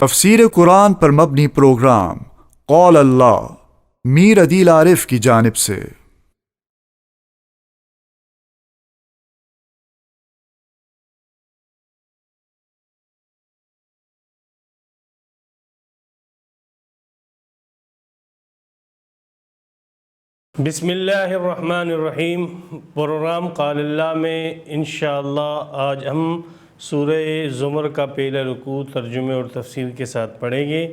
تفسیر قرآن پر مبنی پروگرام قول اللہ میر عدیل عارف کی جانب سے۔ بسم اللہ الرحمن الرحیم۔ پروگرام قول اللہ میں انشاءاللہ آج ہم سورہ زمر کا پہلا رکوع ترجمے اور تفسیر کے ساتھ پڑھیں گے۔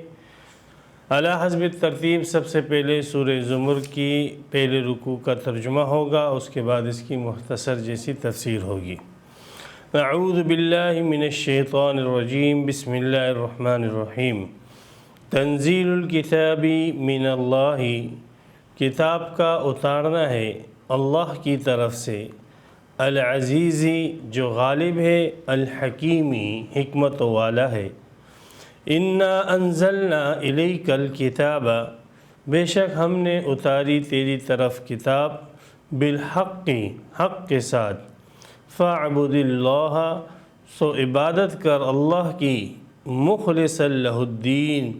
علی حسب ترتیب سب سے پہلے سورہ زمر کی پہلے رکوع کا ترجمہ ہوگا، اس کے بعد اس کی مختصر جیسی تفسیر ہوگی۔ اعوذ باللہ من الشیطان الرجیم، بسم اللہ الرحمن الرحیم۔ تنزیل الکتاب من اللہ، کتاب کا اتارنا ہے اللہ کی طرف سے، العزیزی جو غالب ہے، الحکیمی حکمت والا ہے۔ انا انزلنا الیک الکتاب، بے شک ہم نے اتاری تیری طرف کتاب، بالحق حق کے ساتھ، فاعبد اللہ سو عبادت کر اللہ کی، مخلصا لہ الدین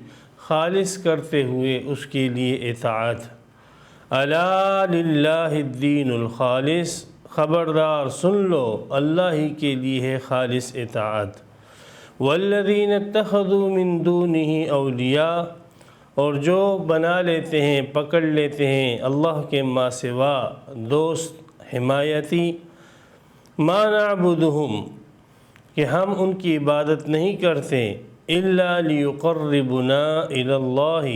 خالص کرتے ہوئے اس کے لیے اطاعت۔ الا للہ الدین الخالص، خبردار سن لو اللہ ہی کے لیے ہے خالص اطاعت۔ والذین اتخذوا من دونہ اولیاء، اور جو بنا لیتے ہیں پکڑ لیتے ہیں اللہ کے ما سوا دوست حمایتی، ما نعبدہم کہ ہم ان کی عبادت نہیں کرتے، الا لیقربنا الی اللہ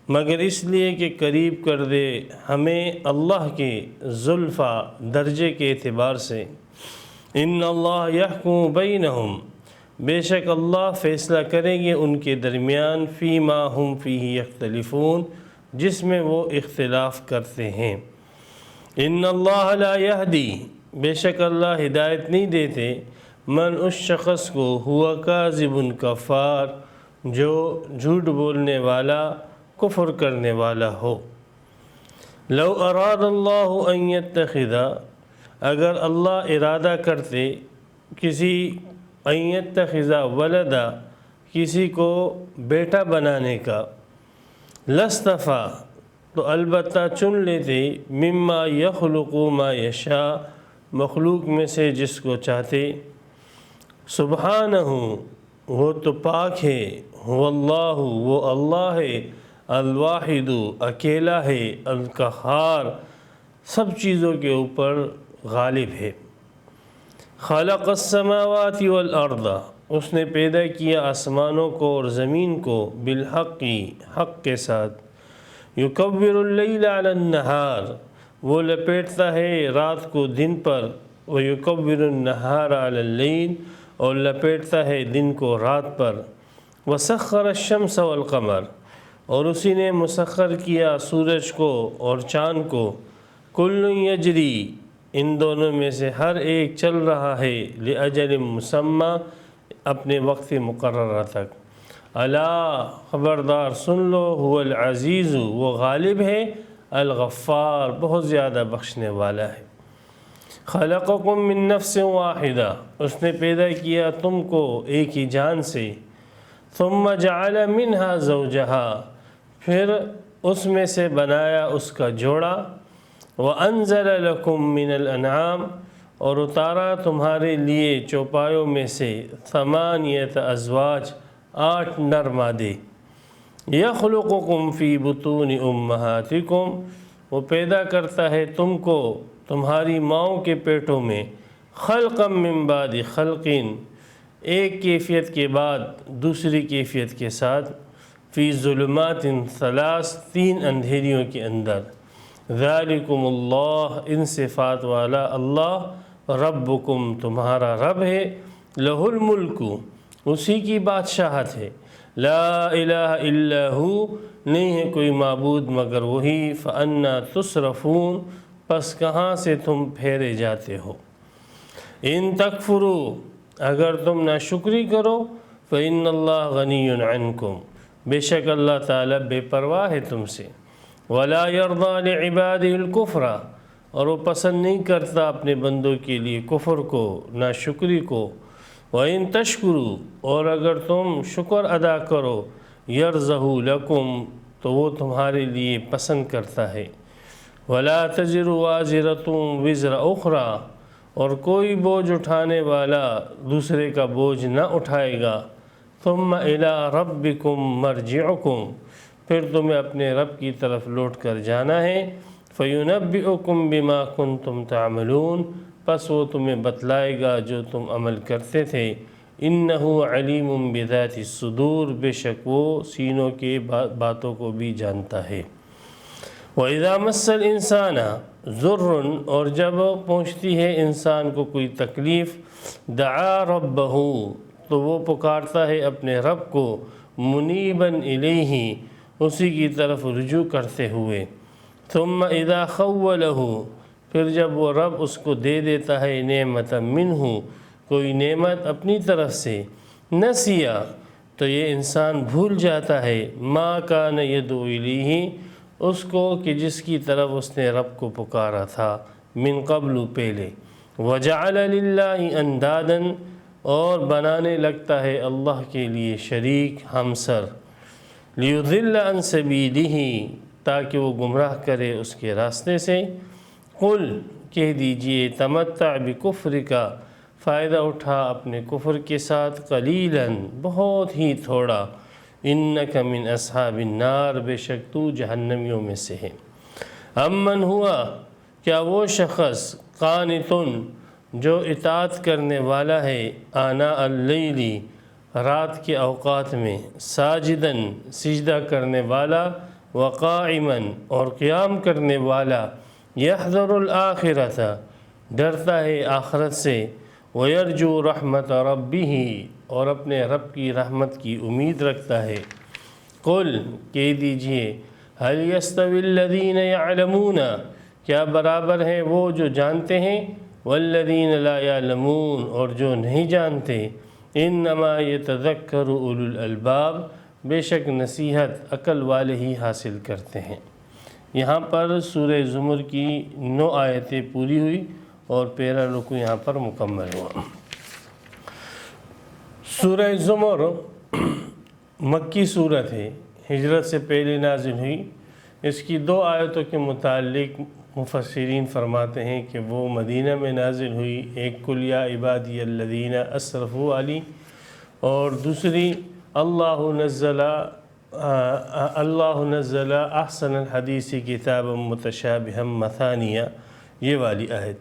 مگر اس لیے کہ قریب کر دے ہمیں اللہ کے زلفیٰ درجے کے اعتبار سے۔ ان اللہ یحکم بینہم، بے شک اللہ فیصلہ کریں گے ان کے درمیان، فیما ہم فیہ یختلفون جس میں وہ اختلاف کرتے ہیں۔ ان اللہ لا یہدی، بے شک اللہ ہدایت نہیں دیتے، من اس شخص کو ہوا کاذب کفار جو جھوٹ بولنے والا کفر کرنے والا ہو۔ لو اراد اللہ ان یتخذ، اگر اللہ ارادہ کرتے کسی ان یتخذ ولدا کسی کو بیٹا بنانے کا، لاصطفیٰ تو البتہ چن لیتے، مما یخلق ما یشاء مخلوق میں سے جس کو چاہتے، سبحانہ وہ تو پاک ہے، هو اللہ وہ اللہ ہے، الواحد اکیلا ہے، القہار سب چیزوں کے اوپر غالب ہے۔ خلق السماوات والارض، اس نے پیدا کیا آسمانوں کو اور زمین کو، بالحق حق کے ساتھ، یکور اللیل علی النہار وہ لپیٹتا ہے رات کو دن پر، ویکور النہار علی اللیل اور لپیٹتا ہے دن کو رات پر، وسخر الشمس والقمر اور اسی نے مسخر کیا سورج کو اور چاند کو، کل یجری ان دونوں میں سے ہر ایک چل رہا ہے، لاجل مسمی اپنے وقت مقررہ تک۔ الا خبردار سن لو، هو العزیز وہ غالب ہے، الغفار بہت زیادہ بخشنے والا ہے۔ خلقکم من نفس واحدہ، اس نے پیدا کیا تم کو ایک ہی جان سے، ثم جعل منها زوجها پھر اس میں سے بنایا اس کا جوڑا، وَأَنزَلَ لَكُم مِّنَ الْأَنْعَامِ اور اتارا تمہارے لیے چوپایوں میں سے، ثمانیۃ ازواج 8 نر مادے، یخلقکم فی بطون امہاتکم وہ پیدا کرتا ہے تم کو تمہاری ماؤں کے پیٹوں میں، خلقا من بعد خلقین ایک کیفیت کے بعد دوسری کیفیت کے ساتھ، فی ظلمات ثلاث 3 اندھیریوں کے اندر، ذالکم اللہ ان صفات والا اللہ، ربکم تمہارا رب ہے، لہ الملک اسی کی بادشاہت ہے، لا الہ الا ہو نہیں ہے کوئی معبود مگر وہی، فانا تصرفون پس کہاں سے تم پھیرے جاتے ہو۔ ان تکفروا اگر تم ناشکری کرو، فإن اللہ غنی عنکم بے شک اللہ تعالیٰ بے پرواہ ہے تم سے، ولا یرضی لعبادہ الکفر اور وہ پسند نہیں کرتا اپنے بندوں کے لیے کفر کو، ناشکری کو، وَإِن تَشْكُرُوا اور اگر تم شکر ادا کرو يَرْزَهُ لَكُمْ تو وہ تمہارے لیے پسند کرتا ہے۔ وَلَا تَزِرُ وَازِرَةٌ وِزْرَ أُخْرَى اور کوئی بوجھ اٹھانے والا دوسرے کا بوجھ نہ اٹھائے گا۔ ثُمَّ إِلَىٰ رَبِّكُمْ مَرْجِعُكُمْ پھر تمہیں اپنے رب کی طرف لوٹ کر جانا ہے۔ فَيُنَبِّئُكُمْ بِمَا كُنْتُمْ تَعْمَلُونَ پس وہ تمہیں بتلائے گا جو تم عمل کرتے تھے۔ إِنَّهُ عَلِيمٌ بِذَاتِ الصُّدُورِ بے شک وہ سینوں کے باتوں کو بھی جانتا ہے۔ وَإِذَا مَسَّ الْإِنسَانَ ضُرٌّ اور جب پہنچتی ہے انسان کو کوئی تکلیف، دعا ربہ تو وہ پکارتا ہے اپنے رب کو، منیباً الیہ اسی کی طرف رجوع کرتے ہوئے۔ ثم اذا خولہ پھر جب وہ رب اس کو دے دیتا ہے نعمتا منہ کوئی نعمت اپنی طرف سے، نسیا تو یہ انسان بھول جاتا ہے، ما کان یدعو الیہ اس کو کہ جس کی طرف اس نے رب کو پکارا تھا، من قبل پہلے، وجعل للہ اندادا اور بنانے لگتا ہے اللہ کے لیے شریک ہمسر، لیضل عن سبیلہ تاکہ وہ گمراہ کرے اس کے راستے سے۔ قل کہہ دیجئے تمتع بکفرک فائدہ اٹھا اپنے کفر کے ساتھ، قلیلا بہت ہی تھوڑا، انک من اصحاب النار بے شک تو جہنمیوں میں سے ہے۔ امن ہوا کیا وہ شخص قانتن جو اطاعت کرنے والا ہے، آناء اللیل رات کے اوقات میں، ساجدن سجدہ کرنے والا، وقائما اور قیام کرنے والا، یحذر الآخرۃ ڈرتا ہے آخرت سے، ویرجو رحمت ربہ اور اپنے رب کی رحمت کی امید رکھتا ہے۔ قل کہہ دیجئے هل یستوی الذین یعلمون کیا برابر ہیں وہ جو جانتے ہیں، والذین لا یعلمون اور جو نہیں جانتے، انما یتذکر اولو الالباب بے شک نصیحت عقل والے ہی حاصل کرتے ہیں۔ یہاں پر سورہ زمر کی 9 آیتیں پوری ہوئی اور 13 رکوع یہاں پر مکمل ہوا۔ سورہ زمر مکی صورت ہے، ہجرت سے پہلے نازل ہوئی۔ اس کی 2 آیتوں کے متعلق مفسرین فرماتے ہیں کہ وہ مدینہ میں نازل ہوئی، ایک قل یا عبادی الذین اسرفوا علی اور دوسری اللہ نزل احسن الحدیث کتابا متشابہا مثانیہ یہ والی آیت۔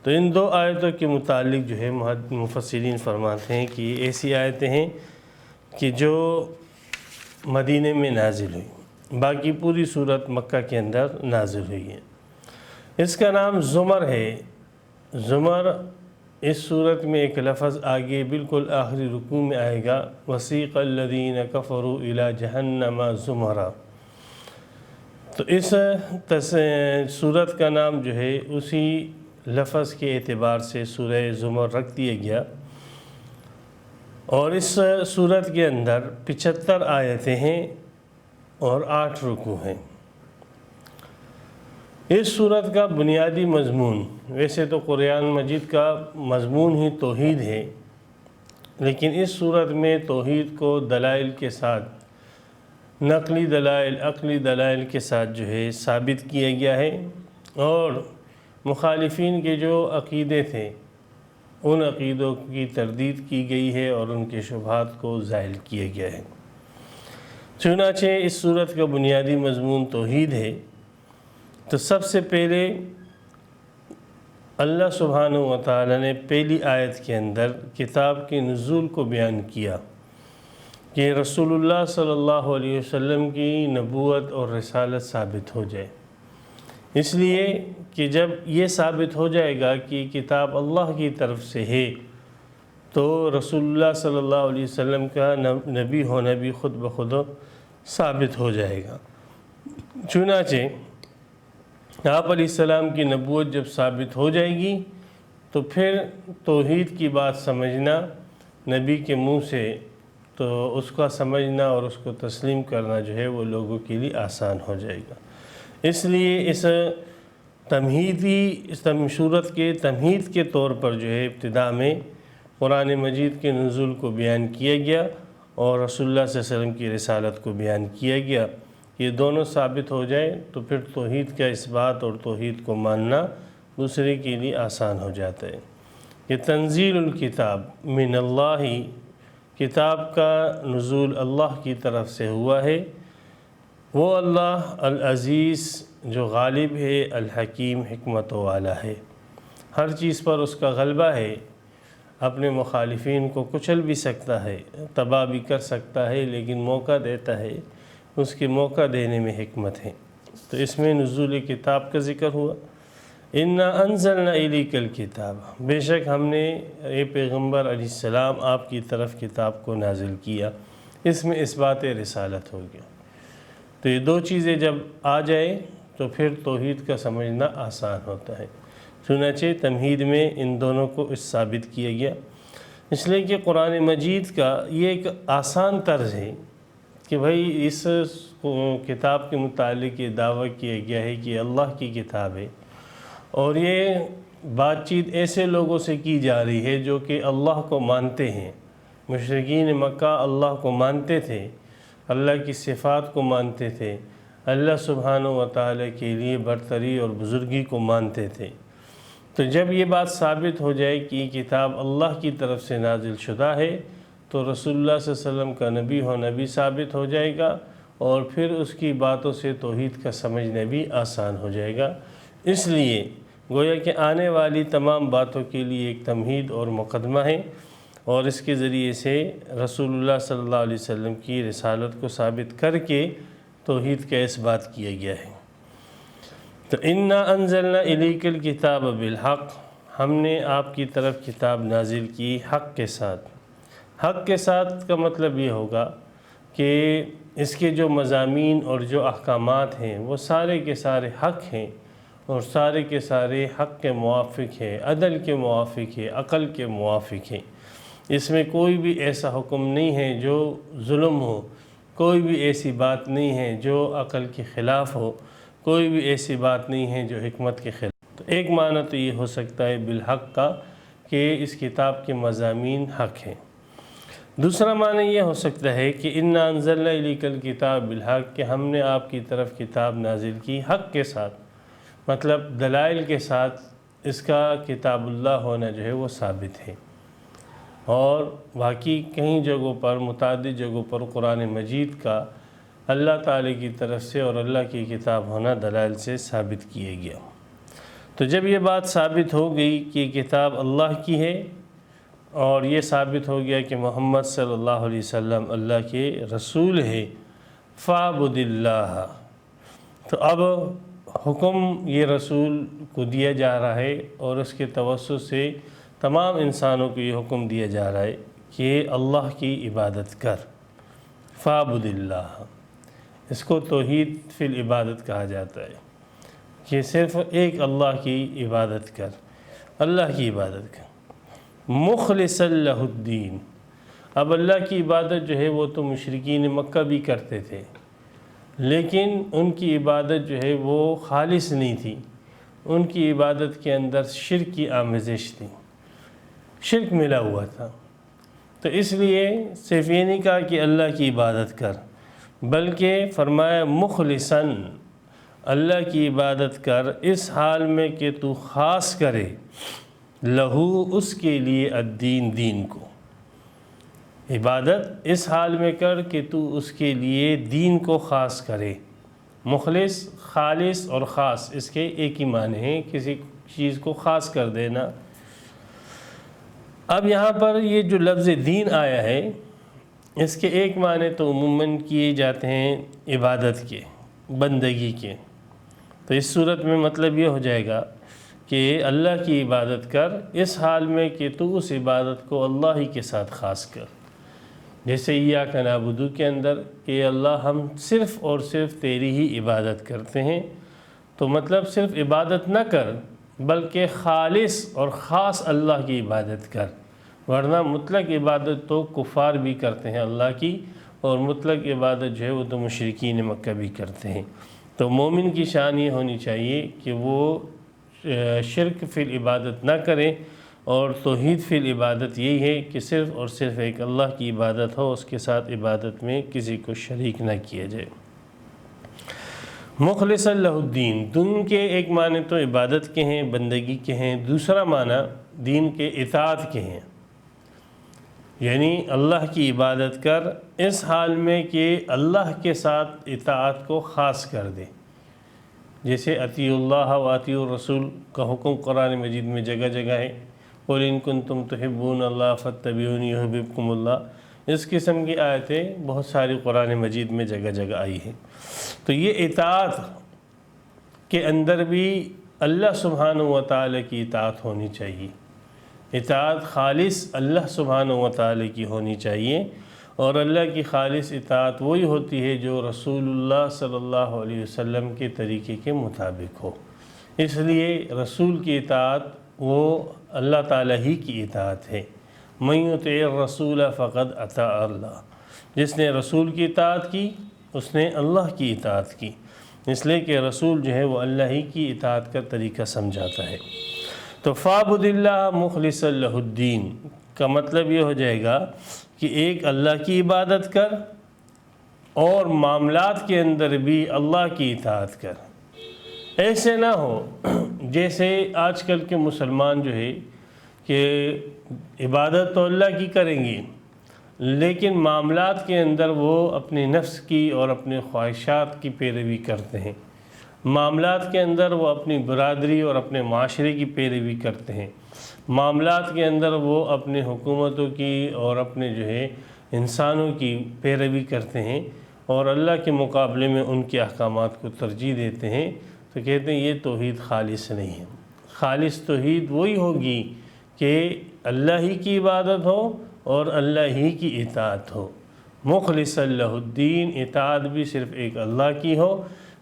تو ان 2 آیتوں کے متعلق جو ہے مفسرین فرماتے ہیں کہ یہ ایسی آیتیں ہیں کہ جو مدینہ میں نازل ہوئی، باقی پوری صورت مکہ کے اندر نازل ہوئی ہے۔ اس کا نام زمر ہے۔ زمر اس صورت میں ایک لفظ آگے بالکل آخری رکوع میں آئے گا، وسیق الذین کفروا الی جہنم زمرا۔ تو اس صورت کا نام جو ہے اسی لفظ کے اعتبار سے سورہ زمر رکھ دیا گیا، اور اس صورت کے اندر 75 آیتیں ہیں اور 8 رکوع ہیں۔ اس صورت کا بنیادی مضمون، ویسے تو قرآن مجید کا مضمون ہی توحید ہے، لیکن اس صورت میں توحید کو دلائل کے ساتھ، نقلی دلائل عقلی دلائل کے ساتھ جو ہے ثابت کیا گیا ہے، اور مخالفین کے جو عقیدے تھے ان عقیدوں کی تردید کی گئی ہے اور ان کے شبہات کو زائل کیا گیا ہے۔ چنانچہ اس صورت کا بنیادی مضمون توحید ہے۔ تو سب سے پہلے اللہ سبحانہ و تعالی نے پہلی آیت کے اندر کتاب کے نزول کو بیان کیا کہ رسول اللہ صلی اللہ علیہ وسلم کی نبوت اور رسالت ثابت ہو جائے، اس لیے کہ جب یہ ثابت ہو جائے گا کہ کتاب اللہ کی طرف سے ہے تو رسول اللہ صلی اللہ علیہ وسلم کا نبی ہونا بھی خود بخود ثابت ہو جائے گا۔ چنانچہ آپ علیہ السلام کی نبوت جب ثابت ہو جائے گی تو پھر توحید کی بات سمجھنا نبی کے منہ سے، تو اس کا سمجھنا اور اس کو تسلیم کرنا جو ہے وہ لوگوں کے لیے آسان ہو جائے گا۔ اس لیے اس صورت کے تمہید کے طور پر جو ہے ابتداء میں قرآن مجید کے نزول کو بیان کیا گیا اور رسول اللہ صلی اللہ علیہ وسلم کی رسالت کو بیان کیا گیا، یہ دونوں ثابت ہو جائے تو پھر توحید کا اثبات اور توحید کو ماننا دوسرے کے لیے آسان ہو جاتا ہے۔ یہ تنزیل الکتاب من اللہ، کتاب کا نزول اللہ کی طرف سے ہوا ہے، وہ اللہ العزیز جو غالب ہے، الحکیم حکمت والا ہے، ہر چیز پر اس کا غلبہ ہے، اپنے مخالفین کو کچل بھی سکتا ہے، تباہ بھی کر سکتا ہے، لیکن موقع دیتا ہے، اس کے موقع دینے میں حکمت ہے۔ تو اس میں نزول کتاب کا ذکر ہوا، انا انزلنا الیک الکتاب، بے شک ہم نے اے پیغمبر علیہ السلام آپ کی طرف کتاب کو نازل کیا، اس میں اثبات رسالت ہو گیا۔ تو یہ دو چیزیں جب آ جائے تو پھر توحید کا سمجھنا آسان ہوتا ہے، چنانچہ تمہید میں ان دونوں کو ثابت کیا گیا، اس لیے کہ قرآن مجید کا یہ ایک آسان طرز ہے کہ بھائی اس کتاب کے متعلق یہ دعویٰ کیا گیا ہے کہ اللہ کی کتاب ہے، اور یہ بات چیت ایسے لوگوں سے کی جا رہی ہے جو کہ اللہ کو مانتے ہیں۔ مشرکین مکہ اللہ کو مانتے تھے، اللہ کی صفات کو مانتے تھے، اللہ سبحانہ و تعالیٰ کے لیے برتری اور بزرگی کو مانتے تھے۔ تو جب یہ بات ثابت ہو جائے کہ یہ کتاب اللہ کی طرف سے نازل شدہ ہے تو رسول اللہ صلی اللہ علیہ وسلم کا نبی ہونا بھی ثابت ہو جائے گا، اور پھر اس کی باتوں سے توحید کا سمجھنا بھی آسان ہو جائے گا۔ اس لیے گویا کہ آنے والی تمام باتوں کے لیے ایک تمہید اور مقدمہ ہے، اور اس کے ذریعے سے رسول اللہ صلی اللہ علیہ وسلم کی رسالت کو ثابت کر کے توحید کا اثبات کیا گیا ہے۔ تو انا انزلنا الیک الکتاب بالحق، ہم نے آپ کی طرف کتاب نازل کی حق کے ساتھ۔ حق کے ساتھ کا مطلب یہ ہوگا کہ اس کے جو مضامین اور جو احکامات ہیں وہ سارے کے سارے حق ہیں، اور سارے کے سارے حق کے موافق ہے، عدل کے موافق ہے، عقل کے موافق ہے۔ اس میں کوئی بھی ایسا حکم نہیں ہے جو ظلم ہو، کوئی بھی ایسی بات نہیں ہے جو عقل کے خلاف ہو، کوئی بھی ایسی بات نہیں ہے جو حکمت کے خلاف۔ تو ایک معنی تو یہ ہو سکتا ہے بالحق کا کہ اس کتاب کے مضامین حق ہیں۔ دوسرا معنی یہ ہو سکتا ہے کہ انا انزلنا الیک الکتاب بالحق، کہ ہم نے آپ کی طرف کتاب نازل کی حق کے ساتھ، مطلب دلائل کے ساتھ اس کا کتاب اللہ ہونا جو ہے وہ ثابت ہے۔ اور باقی کئی جگہوں پر، متعدد جگہوں پر قرآن مجید کا اللہ تعالی کی طرف سے اور اللہ کی کتاب ہونا دلائل سے ثابت کیا گیا۔ تو جب یہ بات ثابت ہو گئی کہ کتاب اللہ کی ہے، اور یہ ثابت ہو گیا کہ محمد صلی اللہ علیہ وسلم اللہ کے رسول ہے، فَاعْبُدِ اللَّهَ، تو اب حکم یہ رسول کو دیا جا رہا ہے، اور اس کے توسط سے تمام انسانوں کو یہ حکم دیا جا رہا ہے کہ اللہ کی عبادت کر، فَاعْبُدِ اللَّهَ، اس کو توحید فی العبادت کہا جاتا ہے کہ صرف ایک اللہ کی عبادت کر، اللہ کی عبادت کر، مخلصا لہ الدین۔ اب اللہ کی عبادت جو ہے وہ تو مشرکین مکہ بھی کرتے تھے، لیکن ان کی عبادت جو ہے وہ خالص نہیں تھی، ان کی عبادت کے اندر شرک کی آمیزش تھی، شرک ملا ہوا تھا۔ تو اس لیے صرف یہ نہیں کہا کہ اللہ کی عبادت کر، بلکہ فرمایا مخلصاً، اللہ کی عبادت کر اس حال میں کہ تو خاص کرے، لہو اس کے لیے، الدین دین کو، عبادت اس حال میں کر کہ تو اس کے لیے دین کو خاص کرے۔ مخلص، خالص اور خاص اس کے ایک ہی معنی ہیں، کسی چیز کو خاص کر دینا۔ اب یہاں پر یہ جو لفظ دین آیا ہے، اس کے ایک معنی تو عموماً کیے جاتے ہیں عبادت کے، بندگی کے۔ تو اس صورت میں مطلب یہ ہو جائے گا کہ اللہ کی عبادت کر اس حال میں کہ تو اس عبادت کو اللہ ہی کے ساتھ خاص کر، جیسے ایاک نعبد کے اندر کہ اللہ ہم صرف اور صرف تیری ہی عبادت کرتے ہیں، تو مطلب صرف عبادت نہ کر بلکہ خالص اور خاص اللہ کی عبادت کر، ورنہ مطلق عبادت تو کفار بھی کرتے ہیں اللہ کی، اور مطلق عبادت جو ہے وہ تو مشرکین مکہ بھی کرتے ہیں۔ تو مومن کی شان یہ ہونی چاہیے کہ وہ شرک فی العبادت نہ کریں، اور توحید فی العبادت یہی ہے کہ صرف اور صرف ایک اللہ کی عبادت ہو، اس کے ساتھ عبادت میں کسی کو شریک نہ کیا جائے۔ مخلص لہ الدین، دین کے ایک معنی تو عبادت کے ہیں، بندگی کے ہیں، دوسرا معنی دین کے اطاعت کے ہیں، یعنی اللہ کی عبادت کر اس حال میں کہ اللہ کے ساتھ اطاعت کو خاص کر دے، جیسے اطیعوا اللہ و اطیعوا الرسول کا حکم قرآن مجید میں جگہ جگہ ہے، قل ان کنتم تحبون اللہ فاتبعونی یحببکم اللہ، اس قسم کی آیتیں بہت ساری قرآن مجید میں جگہ جگہ آئی ہیں۔ تو یہ اطاعت کے اندر بھی اللہ سبحانہ و تعالیٰ کی اطاعت ہونی چاہیے، اطاعت خالص اللہ سبحانہ و تعالیٰ کی ہونی چاہیے، اور اللہ کی خالص اطاعت وہی ہوتی ہے جو رسول اللہ صلی اللہ علیہ وسلم کے طریقے کے مطابق ہو۔ اس لیے رسول کی اطاعت وہ اللہ تعالیٰ ہی کی اطاعت ہے۔ من یطع الرسول فقد اطاع اللہ، جس نے رسول کی اطاعت کی اس نے اللہ کی اطاعت کی، اس لیے کہ رسول جو ہے وہ اللہ ہی کی اطاعت کا طریقہ سمجھاتا ہے۔ تو فاعبد اللہ مخلصا لہ الدین کا مطلب یہ ہو جائے گا کہ ایک اللہ کی عبادت کر اور معاملات کے اندر بھی اللہ کی اطاعت کر۔ ایسے نہ ہو جیسے آج کل کے مسلمان جو ہے کہ عبادت تو اللہ کی کریں گی، لیکن معاملات کے اندر وہ اپنے نفس کی اور اپنے خواہشات کی پیروی کرتے ہیں، معاملات کے اندر وہ اپنی برادری اور اپنے معاشرے کی پیروی کرتے ہیں، معاملات کے اندر وہ اپنے حکومتوں کی اور اپنے جو ہے انسانوں کی پیروی کرتے ہیں، اور اللہ کے مقابلے میں ان کے احکامات کو ترجیح دیتے ہیں۔ تو کہتے ہیں یہ توحید خالص نہیں ہے۔ خالص توحید وہی ہوگی کہ اللہ ہی کی عبادت ہو اور اللہ ہی کی اطاعت ہو۔ مخلص لہ الدین، اطاعت بھی صرف ایک اللہ کی ہو،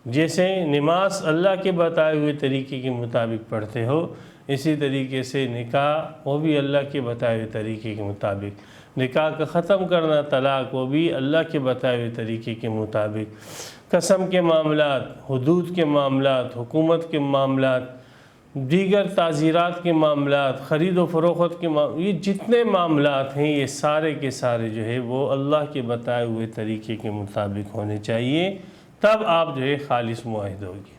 جیسے نماز اللہ کے بتائے ہوئے طریقے کے مطابق پڑھتے ہو، اسی طریقے سے نکاح وہ بھی اللہ کے بتائے ہوئے طریقے کے مطابق، نکاح کا ختم کرنا طلاق وہ بھی اللہ کے بتائے ہوئے طریقے کے مطابق، قسم کے معاملات، حدود کے معاملات، حکومت کے معاملات، دیگر تعزیرات کے معاملات، خرید و فروخت کے معاملات، یہ جتنے معاملات ہیں یہ سارے کے سارے جو ہے وہ اللہ کے بتائے ہوئے طریقے کے مطابق ہونے چاہیے، تب آپ جو ہے خالص معاہد ہوگی۔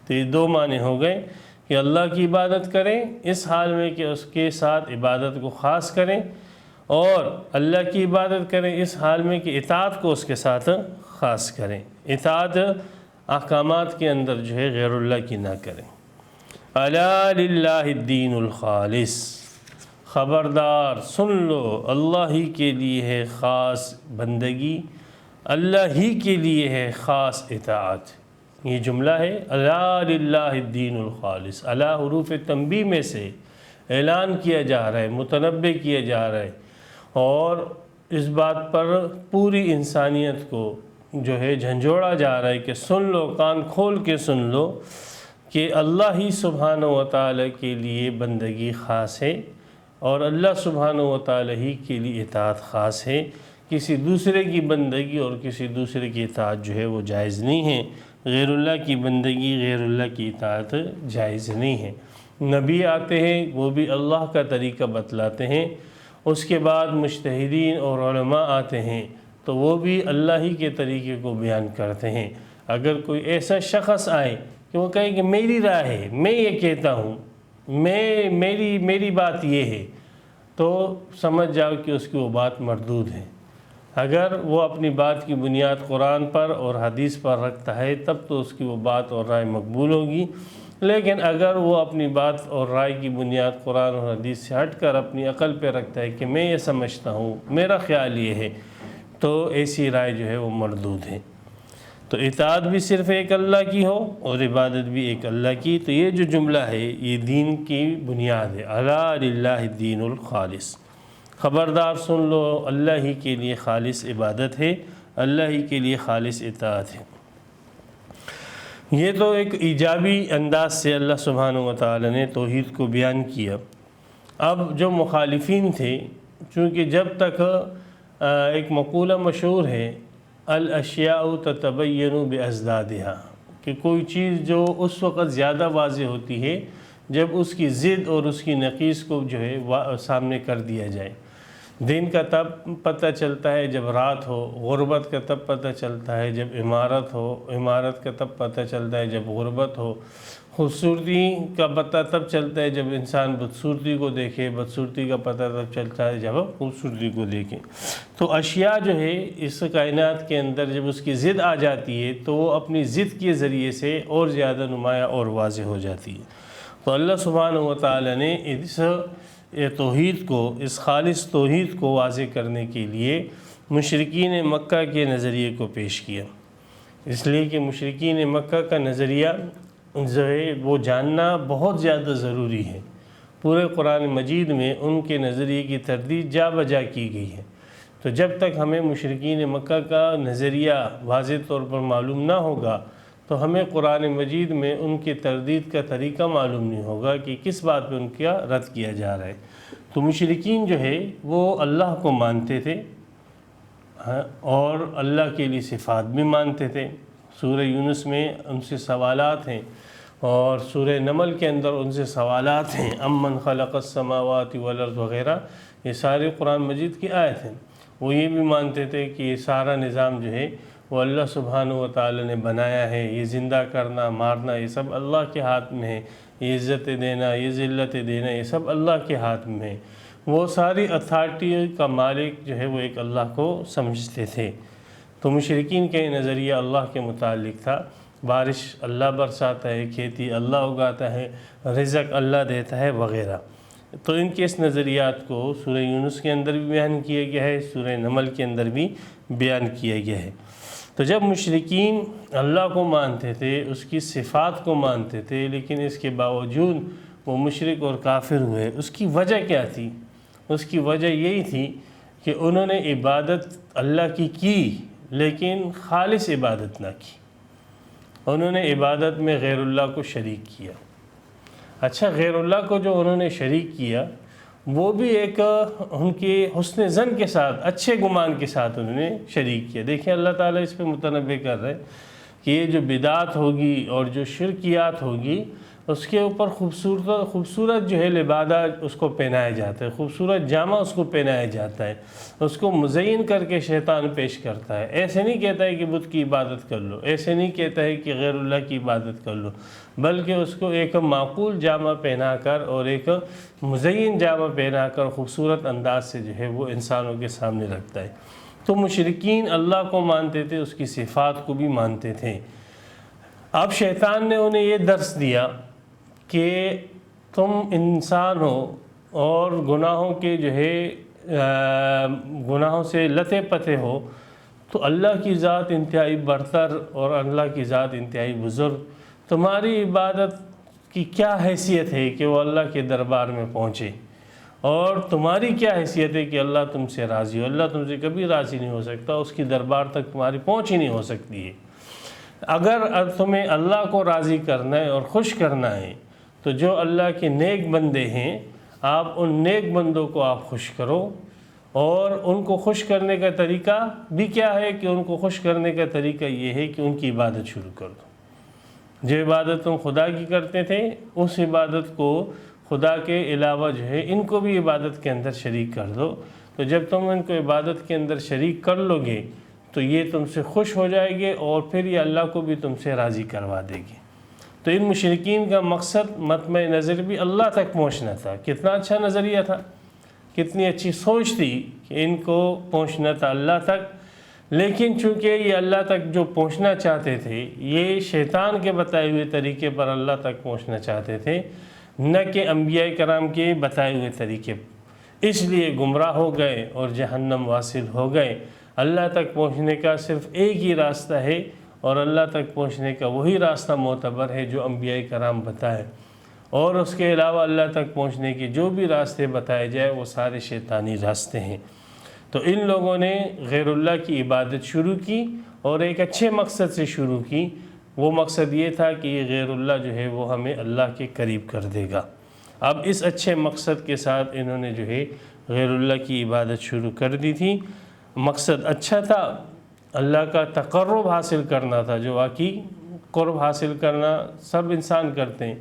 تو یہ دو معنی ہو گئے کہ اللہ کی عبادت کریں اس حال میں کہ اس کے ساتھ عبادت کو خاص کریں، اور اللہ کی عبادت کریں اس حال میں کہ اطاعت کو اس کے ساتھ خاص کریں، اطاعت احکامات کے اندر جو ہے غیر اللہ کی نہ کریں۔ الا للہ الدین الخالص، خبردار سن لو اللہ ہی کے لیے ہے خاص بندگی، اللہ ہی کے لیے ہے خاص اطاعت۔ یہ جملہ ہے الا للہ الدین الخالص، الا حروف تنبیہ میں سے اعلان کیا جا رہا ہے، متنبہ کیا جا رہا ہے، اور اس بات پر پوری انسانیت کو جو ہے جھنجھوڑا جا رہا ہے کہ سن لو، کان کھول کے سن لو کہ اللہ ہی سبحانہ و تعالیٰ کے لیے بندگی خاص ہے، اور اللہ سبحانہ و تعالیٰ ہی کے لیے اطاعت خاص ہے۔ کسی دوسرے کی بندگی اور کسی دوسرے کی اطاعت جو ہے وہ جائز نہیں ہے، غیر اللہ کی بندگی، غیر اللہ کی اطاعت جائز نہیں ہے۔ نبی آتے ہیں وہ بھی اللہ کا طریقہ بتلاتے ہیں، اس کے بعد مجتہدین اور علماء آتے ہیں تو وہ بھی اللہ ہی کے طریقے کو بیان کرتے ہیں۔ اگر کوئی ایسا شخص آئے کہ وہ کہے کہ میری رائے ہے، میں یہ کہتا ہوں، میری بات یہ ہے، تو سمجھ جاؤ کہ اس کی وہ بات مردود ہے۔ اگر وہ اپنی بات کی بنیاد قرآن پر اور حدیث پر رکھتا ہے تب تو اس کی وہ بات اور رائے مقبول ہوگی، لیکن اگر وہ اپنی بات اور رائے کی بنیاد قرآن اور حدیث سے ہٹ کر اپنی عقل پہ رکھتا ہے کہ میں یہ سمجھتا ہوں، میرا خیال یہ ہے، تو ایسی رائے جو ہے وہ مردود ہے۔ تو اطاعت بھی صرف ایک اللہ کی ہو اور عبادت بھی ایک اللہ کی۔ تو یہ جو جملہ ہے یہ دین کی بنیاد ہے، الا للہ الدین الخالص، خبردار سن لو اللہ ہی کے لیے خالص عبادت ہے، اللہ ہی کے لیے خالص اطاعت ہے۔ یہ تو ایک ایجابی انداز سے اللہ سبحانہ و تعالی نے توحید کو بیان کیا۔ اب جو مخالفین تھے، چونکہ جب تک ایک مقولہ مشہور ہے الاشیاء تتبین بازدادها، کہ کوئی چیز جو اس وقت زیادہ واضح ہوتی ہے جب اس کی ضد اور اس کی نقیص کو جو ہے سامنے کر دیا جائے۔ دن کا تب پتہ چلتا ہے جب رات ہو، غربت کا تب پتہ چلتا ہے جب عمارت ہو، عمارت کا تب پتہ چلتا ہے جب غربت ہو، خوبصورتی کا پتہ تب چلتا ہے جب انسان بدصورتی کو دیکھے، بدصورتی کا پتہ تب چلتا ہے جب خوبصورتی کو دیکھے۔ تو اشیاء جو ہے اس کائنات کے اندر جب اس کی ضد آ جاتی ہے تو وہ اپنی ضد کے ذریعے سے اور زیادہ نمایاں اور واضح ہو جاتی ہے۔ تو اللہ سبحانہ و تعالی نے اس توحید کو، اس خالص توحید کو واضح کرنے کے لیے مشرکین مکہ کے نظریے کو پیش کیا، اس لیے کہ مشرکین مکہ کا نظریہ جو ہے وہ جاننا بہت زیادہ ضروری ہے۔ پورے قرآن مجید میں ان کے نظریے کی تردید جا بجا کی گئی ہے۔ تو جب تک ہمیں مشرکین مکہ کا نظریہ واضح طور پر معلوم نہ ہوگا تو ہمیں قرآن مجید میں ان کی تردید کا طریقہ معلوم نہیں ہوگا کہ کس بات پہ ان کا رد کیا جا رہا ہے۔ تو مشرکین جو ہے وہ اللہ کو مانتے تھے اور اللہ کے لیے صفات بھی مانتے تھے۔ سورہ یونس میں ان سے سوالات ہیں اور سورہ نمل کے اندر ان سے سوالات ہیں، امن خلق السماوات والارض وغیرہ، یہ سارے قرآن مجید کی آیت ہیں۔ وہ یہ بھی مانتے تھے کہ یہ سارا نظام جو ہے وہ اللہ سبحانہ و تعالی نے بنایا ہے، یہ زندہ کرنا مارنا یہ سب اللہ کے ہاتھ میں ہے، یہ عزت دینا یہ ذلت دینا یہ سب اللہ کے ہاتھ میں ہے۔ وہ ساری اتھارٹی کا مالک جو ہے وہ ایک اللہ کو سمجھتے تھے۔ تو مشرکین کا یہ نظریہ اللہ کے متعلق تھا، بارش اللہ برساتا ہے، کھیتی اللہ اگاتا ہے، رزق اللہ دیتا ہے وغیرہ۔ تو ان کے اس نظریات کو سورہ یونس کے اندر بھی بیان کیا گیا ہے، سورہ نمل کے اندر بھی بیان کیا گیا ہے۔ تو جب مشرکین اللہ کو مانتے تھے، اس کی صفات کو مانتے تھے، لیکن اس کے باوجود وہ مشرک اور کافر ہوئے، اس کی وجہ کیا تھی؟ اس کی وجہ یہی تھی کہ انہوں نے عبادت اللہ کی لیکن خالص عبادت نہ کی، انہوں نے عبادت میں غیر اللہ کو شریک کیا۔ اچھا، غیر اللہ کو جو انہوں نے شریک کیا وہ بھی ایک ان کے حسن ظن کے ساتھ، اچھے گمان کے ساتھ انہوں نے شریک کیا۔ دیکھیں اللہ تعالیٰ اس پہ متنبہ کر رہے ہیں کہ یہ جو بدعات ہوگی اور جو شرکیات ہوگی اس کے اوپر خوبصورت جو ہے لبادہ اس کو پہنایا جاتا ہے، خوبصورت جامہ اس کو پہنایا جاتا ہے، اس کو مزین کر کے شیطان پیش کرتا ہے۔ ایسے نہیں کہتا ہے کہ بت کی عبادت کر لو، ایسے نہیں کہتا ہے کہ غیر اللہ کی عبادت کر لو، بلکہ اس کو ایک معقول جامہ پہنا کر اور ایک مزین جامہ پہنا کر خوبصورت انداز سے جو ہے وہ انسانوں کے سامنے رکھتا ہے۔ تو مشرکین اللہ کو مانتے تھے، اس کی صفات کو بھی مانتے تھے۔ اب شیطان نے انہیں یہ درس دیا کہ تم انسان ہو اور گناہوں کے جو ہے گناہوں سے لتے پتے ہو، تو اللہ کی ذات انتہائی برتر اور اللہ کی ذات انتہائی بزرگ، تمہاری عبادت کی کیا حیثیت ہے کہ وہ اللہ کے دربار میں پہنچے، اور تمہاری کیا حیثیت ہے کہ اللہ تم سے راضی ہو؟ اللہ تم سے کبھی راضی نہیں ہو سکتا، اس کی دربار تک تمہاری پہنچ ہی نہیں ہو سکتی ہے۔ اگر تمہیں اللہ کو راضی کرنا ہے اور خوش کرنا ہے تو جو اللہ کے نیک بندے ہیں آپ ان نیک بندوں کو آپ خوش کرو، اور ان کو خوش کرنے کا طریقہ بھی کیا ہے کہ ان کو خوش کرنے کا طریقہ یہ ہے کہ ان کی عبادت شروع کر دو۔ جو عبادت تم خدا کی کرتے تھے اس عبادت کو خدا کے علاوہ جو ہے ان کو بھی عبادت کے اندر شریک کر دو۔ تو جب تم ان کو عبادت کے اندر شریک کر لو گے تو یہ تم سے خوش ہو جائے گے اور پھر یہ اللہ کو بھی تم سے راضی کروا دے گی۔ تو ان مشرکین کا مقصد مطمع نظر بھی اللہ تک پہنچنا تھا۔ کتنا اچھا نظریہ تھا، کتنی اچھی سوچ تھی کہ ان کو پہنچنا تھا اللہ تک، لیکن چونکہ یہ اللہ تک جو پہنچنا چاہتے تھے یہ شیطان کے بتائے ہوئے طریقے پر اللہ تک پہنچنا چاہتے تھے، نہ کہ انبیاء کرام کے بتائے ہوئے طریقے پر، اس لیے گمراہ ہو گئے اور جہنم واصل ہو گئے۔ اللہ تک پہنچنے کا صرف ایک ہی راستہ ہے، اور اللہ تک پہنچنے کا وہی راستہ معتبر ہے جو انبیاء کرام بتائے، اور اس کے علاوہ اللہ تک پہنچنے کے جو بھی راستے بتائے جائے وہ سارے شیطانی راستے ہیں۔ تو ان لوگوں نے غیر اللہ کی عبادت شروع کی اور ایک اچھے مقصد سے شروع کی۔ وہ مقصد یہ تھا کہ یہ غیر اللہ جو ہے وہ ہمیں اللہ کے قریب کر دے گا۔ اب اس اچھے مقصد کے ساتھ انہوں نے جو ہے غیر اللہ کی عبادت شروع کر دی تھی۔ مقصد اچھا تھا، اللہ کا تقرب حاصل کرنا تھا، جو واقعی قرب حاصل کرنا سب انسان کرتے ہیں۔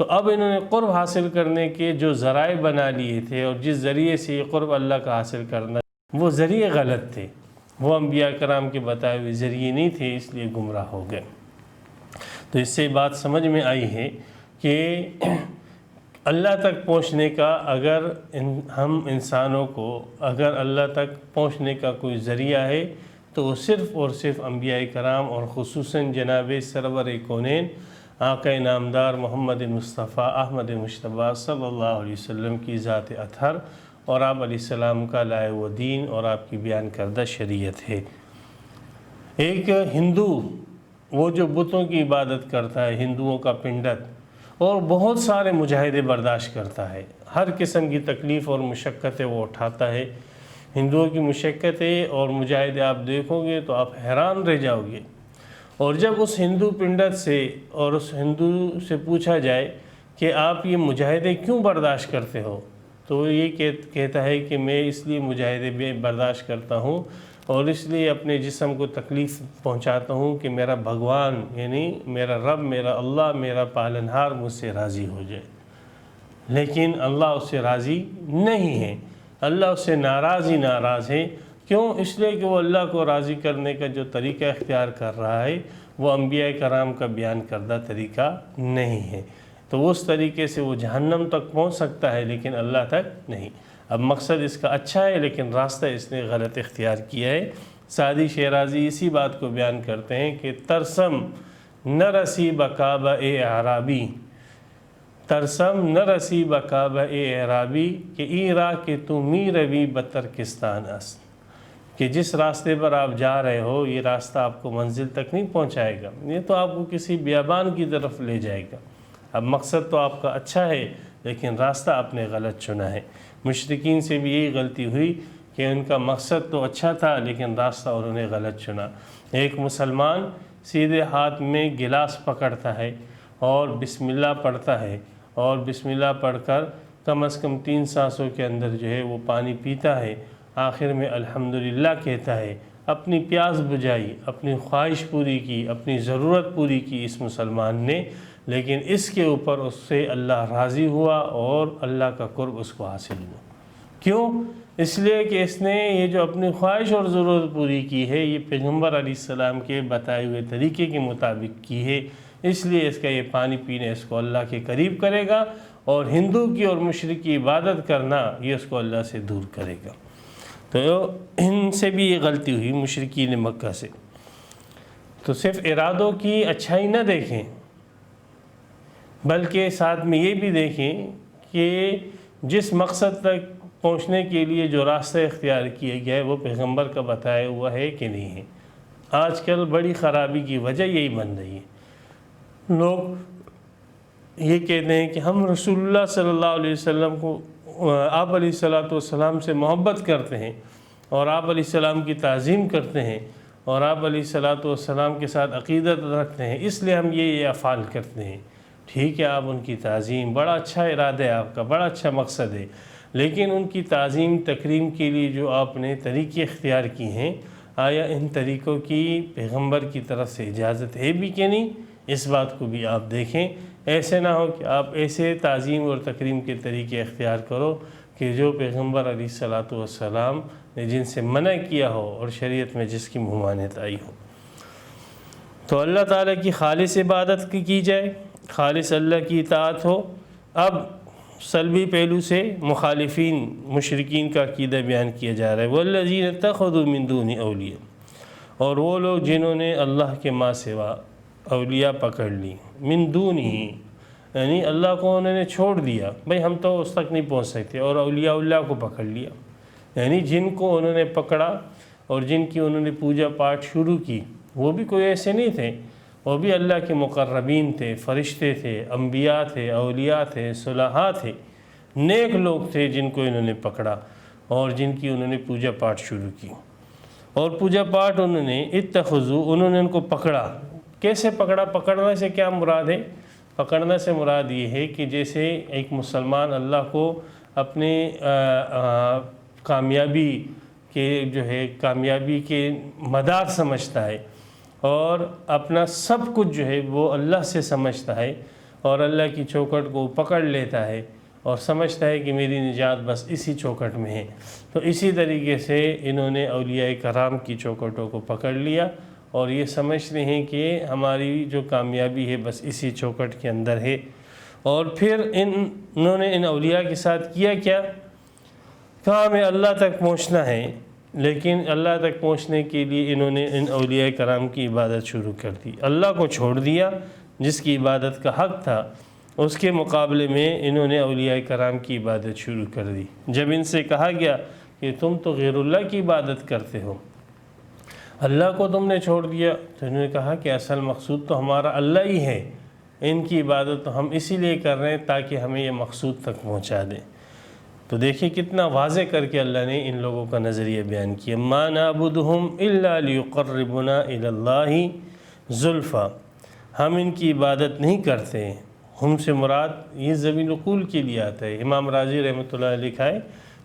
تو اب انہوں نے قرب حاصل کرنے کے جو ذرائع بنا لیے تھے اور جس ذریعے سے یہ قرب اللہ کا حاصل کرنا، وہ ذریعے غلط تھے، وہ انبیاء کرام کے بتائے ہوئے ذریعے نہیں تھے، اس لیے گمراہ ہو گئے۔ تو اس سے بات سمجھ میں آئی ہے کہ اللہ تک پہنچنے کا اگر ہم انسانوں کو اگر اللہ تک پہنچنے کا کوئی ذریعہ ہے تو وہ صرف اور صرف انبیاء کرام اور خصوصاً جناب سرور کونین آقا نامدار محمد مصطفیٰ احمد مجتبیٰ صلی اللہ علیہ وسلم کی ذات اطہر اور آپ علیہ السلام کا لائے و دین اور آپ کی بیان کردہ شریعت ہے۔ ایک ہندو وہ جو بتوں کی عبادت کرتا ہے، ہندوؤں کا پنڈت، اور بہت سارے مجاہدے برداشت کرتا ہے، ہر قسم کی تکلیف اور مشقتیں وہ اٹھاتا ہے۔ ہندوؤں کی مشقتیں اور مجاہدے آپ دیکھو گے تو آپ حیران رہ جاؤ گے۔ اور جب اس ہندو پنڈت سے اور اس ہندو سے پوچھا جائے کہ آپ یہ مجاہدے کیوں برداشت کرتے ہو، تو وہ یہ کہتا ہے کہ میں اس لیے مجاہدے برداشت کرتا ہوں اور اس لیے اپنے جسم کو تکلیف پہنچاتا ہوں کہ میرا بھگوان یعنی میرا رب، میرا اللہ، میرا پالنہار مجھ سے راضی ہو جائے۔ لیکن اللہ اس سے راضی نہیں ہے، اللہ اس سے ناراض ہی ناراض ہے۔ کیوں؟ اس لیے کہ وہ اللہ کو راضی کرنے کا جو طریقہ اختیار کر رہا ہے وہ انبیاء کرام کا بیان کردہ طریقہ نہیں ہے، تو اس طریقے سے وہ جہنم تک پہنچ سکتا ہے لیکن اللہ تک نہیں۔ اب مقصد اس کا اچھا ہے لیکن راستہ اس نے غلط اختیار کیا ہے۔ سعدی شیرازی اسی بات کو بیان کرتے ہیں کہ ترسم نہ رسی بکعبہ اعرابی، ترسم نہ رسی بکعبہ اعرابی کہ ای راہ کہ تو می روی بترکستان است، کہ جس راستے پر آپ جا رہے ہو یہ راستہ آپ کو منزل تک نہیں پہنچائے گا، یہ تو آپ کو کسی بیابان کی طرف لے جائے گا۔ اب مقصد تو آپ کا اچھا ہے لیکن راستہ آپ نے غلط چنا ہے۔ مشرکین سے بھی یہی غلطی ہوئی کہ ان کا مقصد تو اچھا تھا لیکن راستہ انہوں نے غلط چنا۔ ایک مسلمان سیدھے ہاتھ میں گلاس پکڑتا ہے اور بسم اللہ پڑھتا ہے اور بسم اللہ پڑھ کر کم از کم 3 سانسوں کے اندر جو ہے وہ پانی پیتا ہے، آخر میں الحمدللہ کہتا ہے، اپنی پیاس بجھائی، اپنی خواہش پوری کی، اپنی ضرورت پوری کی اس مسلمان نے، لیکن اس کے اوپر اس سے اللہ راضی ہوا اور اللہ کا قرب اس کو حاصل ہوا۔ کیوں؟ اس لیے کہ اس نے یہ جو اپنی خواہش اور ضرورت پوری کی ہے یہ پیغمبر علیہ السلام کے بتائے ہوئے طریقے کے مطابق کی ہے، اس لیے اس کا یہ پانی پینے اس کو اللہ کے قریب کرے گا، اور ہندو کی اور مشرک کی عبادت کرنا یہ اس کو اللہ سے دور کرے گا۔ تو ان سے بھی یہ غلطی ہوئی مشرکین مکہ سے۔ تو صرف ارادوں کی اچھائی نہ دیکھیں بلکہ ساتھ میں یہ بھی دیکھیں کہ جس مقصد تک پہنچنے کے لیے جو راستہ اختیار کیا گیا ہے وہ پیغمبر کا بتایا ہوا ہے کہ نہیں ہے۔ آج کل بڑی خرابی کی وجہ یہی بن رہی ہے، لوگ یہ کہتے ہیں کہ ہم رسول اللہ صلی اللہ علیہ وسلم کو، آپ علیہ السلام سے محبت کرتے ہیں اور آپ علیہ السلام کی تعظیم کرتے ہیں اور آپ علیہ السلام کے ساتھ عقیدت رکھتے ہیں، اس لیے ہم یہ افعال کرتے ہیں۔ ٹھیک ہے، آپ ان کی تعظیم، بڑا اچھا ارادہ ہے آپ کا، بڑا اچھا مقصد ہے، لیکن ان کی تعظیم تکریم کے لیے جو آپ نے طریقے اختیار کی ہیں، آیا ان طریقوں کی پیغمبر کی طرف سے اجازت ہے بھی کہ نہیں؟ اس بات کو بھی آپ دیکھیں۔ ایسے نہ ہو کہ آپ ایسے تعظیم اور تکریم کے طریقے اختیار کرو کہ جو پیغمبر علیہ السلام نے جن سے منع کیا ہو اور شریعت میں جس کی ممانعت آئی ہو۔ تو اللہ تعالیٰ کی خالص عبادت کی جائے، خالص اللہ کی اطاعت ہو۔ اب سلبی پہلو سے مخالفین مشرکین کا عقیدہ بیان کیا جا رہا ہے، وَالَّذِينَ اتَّخَذُوا مِن دُونِ أَوْلِيَاءَ، اور وہ لوگ جنہوں نے اللہ کے ماں سوا اولیاء پکڑ لی، من دونہ یعنی اللہ کو انہوں نے چھوڑ دیا، بھئی ہم تو اس تک نہیں پہنچ سکتے، اور اولیاء اللہ کو پکڑ لیا، یعنی جن کو انہوں نے پکڑا اور جن کی انہوں نے پوجا پاٹ شروع کی وہ بھی کوئی ایسے نہیں تھے، وہ بھی اللہ کے مقربین تھے، فرشتے تھے، انبیاء تھے، اولیاء تھے، صلحاء تھے، نیک لوگ تھے جن کو انہوں نے پکڑا اور جن کی انہوں نے پوجا پاٹ شروع کی، اور پوجا پاٹ انہوں نے اتخذوا، انہوں نے ان کو پکڑا۔ کیسے پکڑا؟ پکڑنے سے کیا مراد ہے؟ پکڑنے سے مراد یہ ہے کہ جیسے ایک مسلمان اللہ کو اپنے کامیابی کے جو ہے کامیابی کے مدار سمجھتا ہے اور اپنا سب کچھ جو ہے وہ اللہ سے سمجھتا ہے، اور اللہ کی چوکھٹ کو پکڑ لیتا ہے اور سمجھتا ہے کہ میری نجات بس اسی چوکھٹ میں ہے۔ تو اسی طریقے سے انہوں نے اولیاء کرام کی چوکھٹوں کو پکڑ لیا اور یہ سمجھتے ہیں کہ ہماری جو کامیابی ہے بس اسی چوکھٹ کے اندر ہے۔ اور پھر انہوں نے ان اولیاء کے ساتھ کیا کیا؟ کہا ہمیں اللہ تک پہنچنا ہے، لیکن اللہ تک پہنچنے کے لیے انہوں نے ان اولیاء کرام کی عبادت شروع کر دی، اللہ کو چھوڑ دیا جس کی عبادت کا حق تھا، اس کے مقابلے میں انہوں نے اولیاء کرام کی عبادت شروع کر دی۔ جب ان سے کہا گیا کہ تم تو غیر اللہ کی عبادت کرتے ہو، اللہ کو تم نے چھوڑ دیا، تو انہوں نے کہا کہ اصل مقصود تو ہمارا اللہ ہی ہے، ان کی عبادت تو ہم اسی لیے کر رہے ہیں تاکہ ہمیں یہ مقصود تک پہنچا دیں۔ تو دیکھیں کتنا واضح کر کے اللہ نے ان لوگوں کا نظریہ بیان کیا، ما نعبدہم الا لیقربنا الی اللہ زلفیٰ، ہم ان کی عبادت نہیں کرتے، ہم سے مراد یہ ذوی العقول کے لیے آتا ہے۔ امام راضی رحمۃ اللہ علیہ لکھا ہے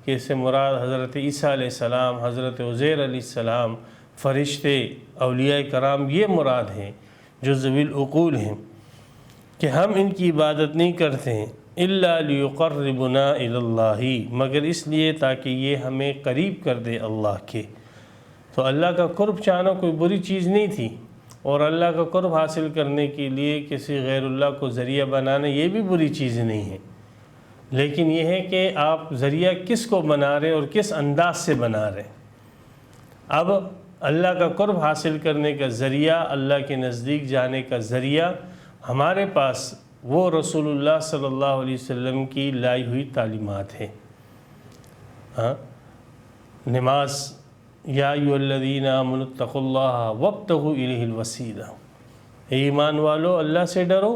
کہ اس سے مراد حضرت عیسیٰ علیہ السلام، حضرت عزیر علیہ السلام، فرشتے، اولیاء کرام، یہ مراد ہیں جو ذوی العقول ہیں، کہ ہم ان کی عبادت نہیں کرتے ہیں الا لیقربنا الی اللہ، مگر اس لیے تاکہ یہ ہمیں قریب کر دے اللہ کے۔ تو اللہ کا قرب چاہنا کوئی بری چیز نہیں تھی، اور اللہ کا قرب حاصل کرنے کے لیے کسی غیر اللہ کو ذریعہ بنانا یہ بھی بری چیز نہیں ہے، لیکن یہ ہے کہ آپ ذریعہ کس کو بنا رہے اور کس انداز سے بنا رہے۔ اب اللہ کا قرب حاصل کرنے کا ذریعہ، اللہ کے نزدیک جانے کا ذریعہ ہمارے پاس وہ رسول اللہ صلی اللہ علیہ وسلم کی لائی ہوئی تعلیمات ہے۔ نماز، یا ایھا الذین آمنوا اتقوا اللہ وابتغوا الیہ الوسیلہ، اے ایمان والو اللہ سے ڈرو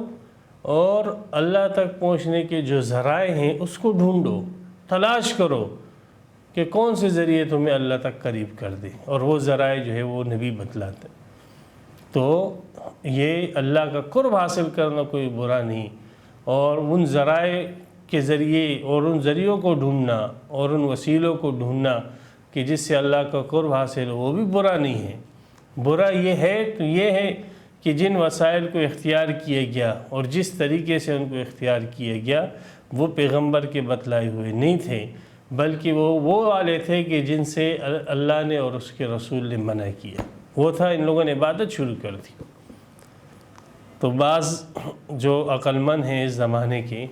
اور اللہ تک پہنچنے کے جو ذرائع ہیں اس کو ڈھونڈو، تلاش کرو کہ کون سے ذریعے تمہیں اللہ تک قریب کر دے، اور وہ ذرائع جو ہے وہ نبی بتلاتے ہیں۔ تو یہ اللہ کا قرب حاصل کرنا کوئی برا نہیں، اور ان ذرائع کے ذریعے اور ان ذریعوں کو ڈھونڈنا اور ان وسیلوں کو ڈھونڈنا کہ جس سے اللہ کا قرب حاصل ہو، وہ بھی برا نہیں ہے۔ برا یہ ہے کہ جن وسائل کو اختیار کیا گیا اور جس طریقے سے ان کو اختیار کیا گیا وہ پیغمبر کے بتلائے ہوئے نہیں تھے، بلکہ وہ والے تھے کہ جن سے اللہ نے اور اس کے رسول نے منع کیا، وہ تھا ان لوگوں نے عبادت شروع کر دی۔ تو بعض جو عقل مند ہیں اس زمانے کے،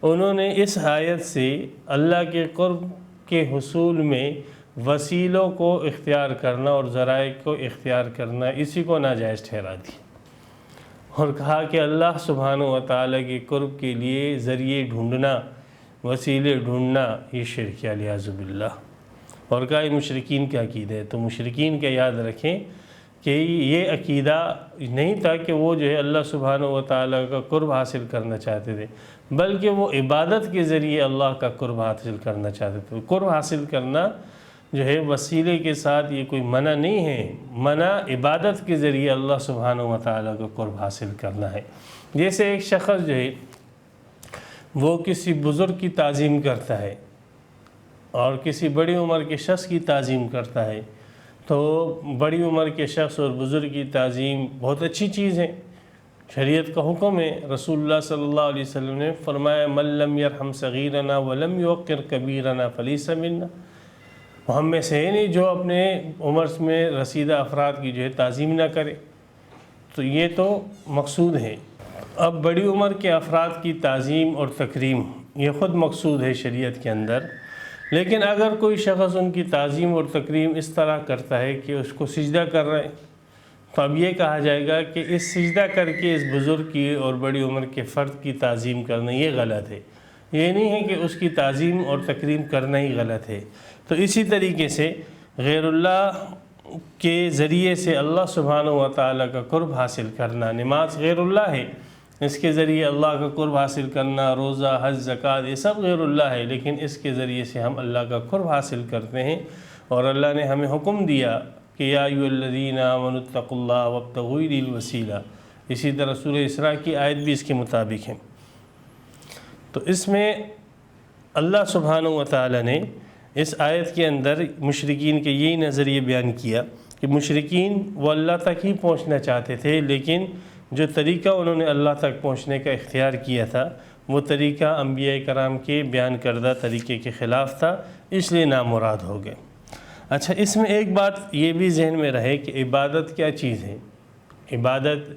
انہوں نے اس آیت سے اللہ کے قرب کے حصول میں وسیلوں کو اختیار کرنا اور ذرائع کو اختیار کرنا اسی کو ناجائز ٹھہرا دی، اور کہا کہ اللہ سبحانہ و تعالیٰ کے قرب کے لیے ذریعے ڈھونڈنا، وسیلے ڈھونڈنا یہ شرک ہے، الیاذ باللہ۔ اور کہا یہ مشرکین کا عقیدہ ہے۔ تو مشرکین کا یاد رکھیں کہ یہ عقیدہ نہیں تھا کہ وہ جو ہے اللہ سبحانہ و تعالیٰ کا قرب حاصل کرنا چاہتے تھے، بلکہ وہ عبادت کے ذریعے اللہ کا قرب حاصل کرنا چاہتے تھے۔ قرب حاصل کرنا جو ہے وسیلے کے ساتھ یہ کوئی منع نہیں ہے، منع عبادت کے ذریعے اللہ سبحانہ و تعالیٰ کا قرب حاصل کرنا ہے۔ جیسے ایک شخص جو ہے وہ کسی بزرگ کی تعظیم کرتا ہے اور کسی بڑی عمر کے شخص کی تعظیم کرتا ہے، تو بڑی عمر کے شخص اور بزرگ کی تعظیم بہت اچھی چیز ہے، شریعت کا حکم ہے۔ رسول اللہ صلی اللہ علیہ وسلم نے فرمایا من لم یرحم صغیرنا ولم یوقر کبیرنا فلیس منا، ہم میں سے ہے نہیں جو اپنے عمر میں رسیدہ افراد کی جو ہے تعظیم نہ کرے۔ تو یہ تو مقصود ہے۔ اب بڑی عمر کے افراد کی تعظیم اور تکریم یہ خود مقصود ہے شریعت کے اندر، لیکن اگر کوئی شخص ان کی تعظیم اور تکریم اس طرح کرتا ہے کہ اس کو سجدہ کر رہے ہیں، تو اب یہ کہا جائے گا کہ اس سجدہ کر کے اس بزرگ کی اور بڑی عمر کے فرد کی تعظیم کرنا یہ غلط ہے۔ یہ نہیں ہے کہ اس کی تعظیم اور تکریم کرنا ہی غلط ہے۔ تو اسی طریقے سے غیر اللہ کے ذریعے سے اللہ سبحانہ و تعالیٰ کا قرب حاصل کرنا، نماز غیر اللہ ہے، اس کے ذریعے اللہ کا قرب حاصل کرنا، روزہ، حج، زکوٰۃ یہ سب غیر اللہ ہے، لیکن اس کے ذریعے سے ہم اللہ کا قرب حاصل کرتے ہیں۔ اور اللہ نے ہمیں حکم دیا کہ یا ایھا الذین آمنوا اتقوا اللہ وابتغوا الیہ الوسیلہ۔ اسی طرح سورہ اسراء کی آیت بھی اس کے مطابق ہے۔ تو اس میں اللہ سبحانہ و تعالیٰ نے اس آیت کے اندر مشرکین کے یہی نظریہ بیان کیا کہ مشرکین وہ اللہ تک ہی پہنچنا چاہتے تھے، لیکن جو طریقہ انہوں نے اللہ تک پہنچنے کا اختیار کیا تھا وہ طریقہ انبیاء کرام کے بیان کردہ طریقے کے خلاف تھا، اس لیے نامراد ہو گئے۔ اچھا، اس میں ایک بات یہ بھی ذہن میں رہے کہ عبادت کیا چیز ہے۔ عبادت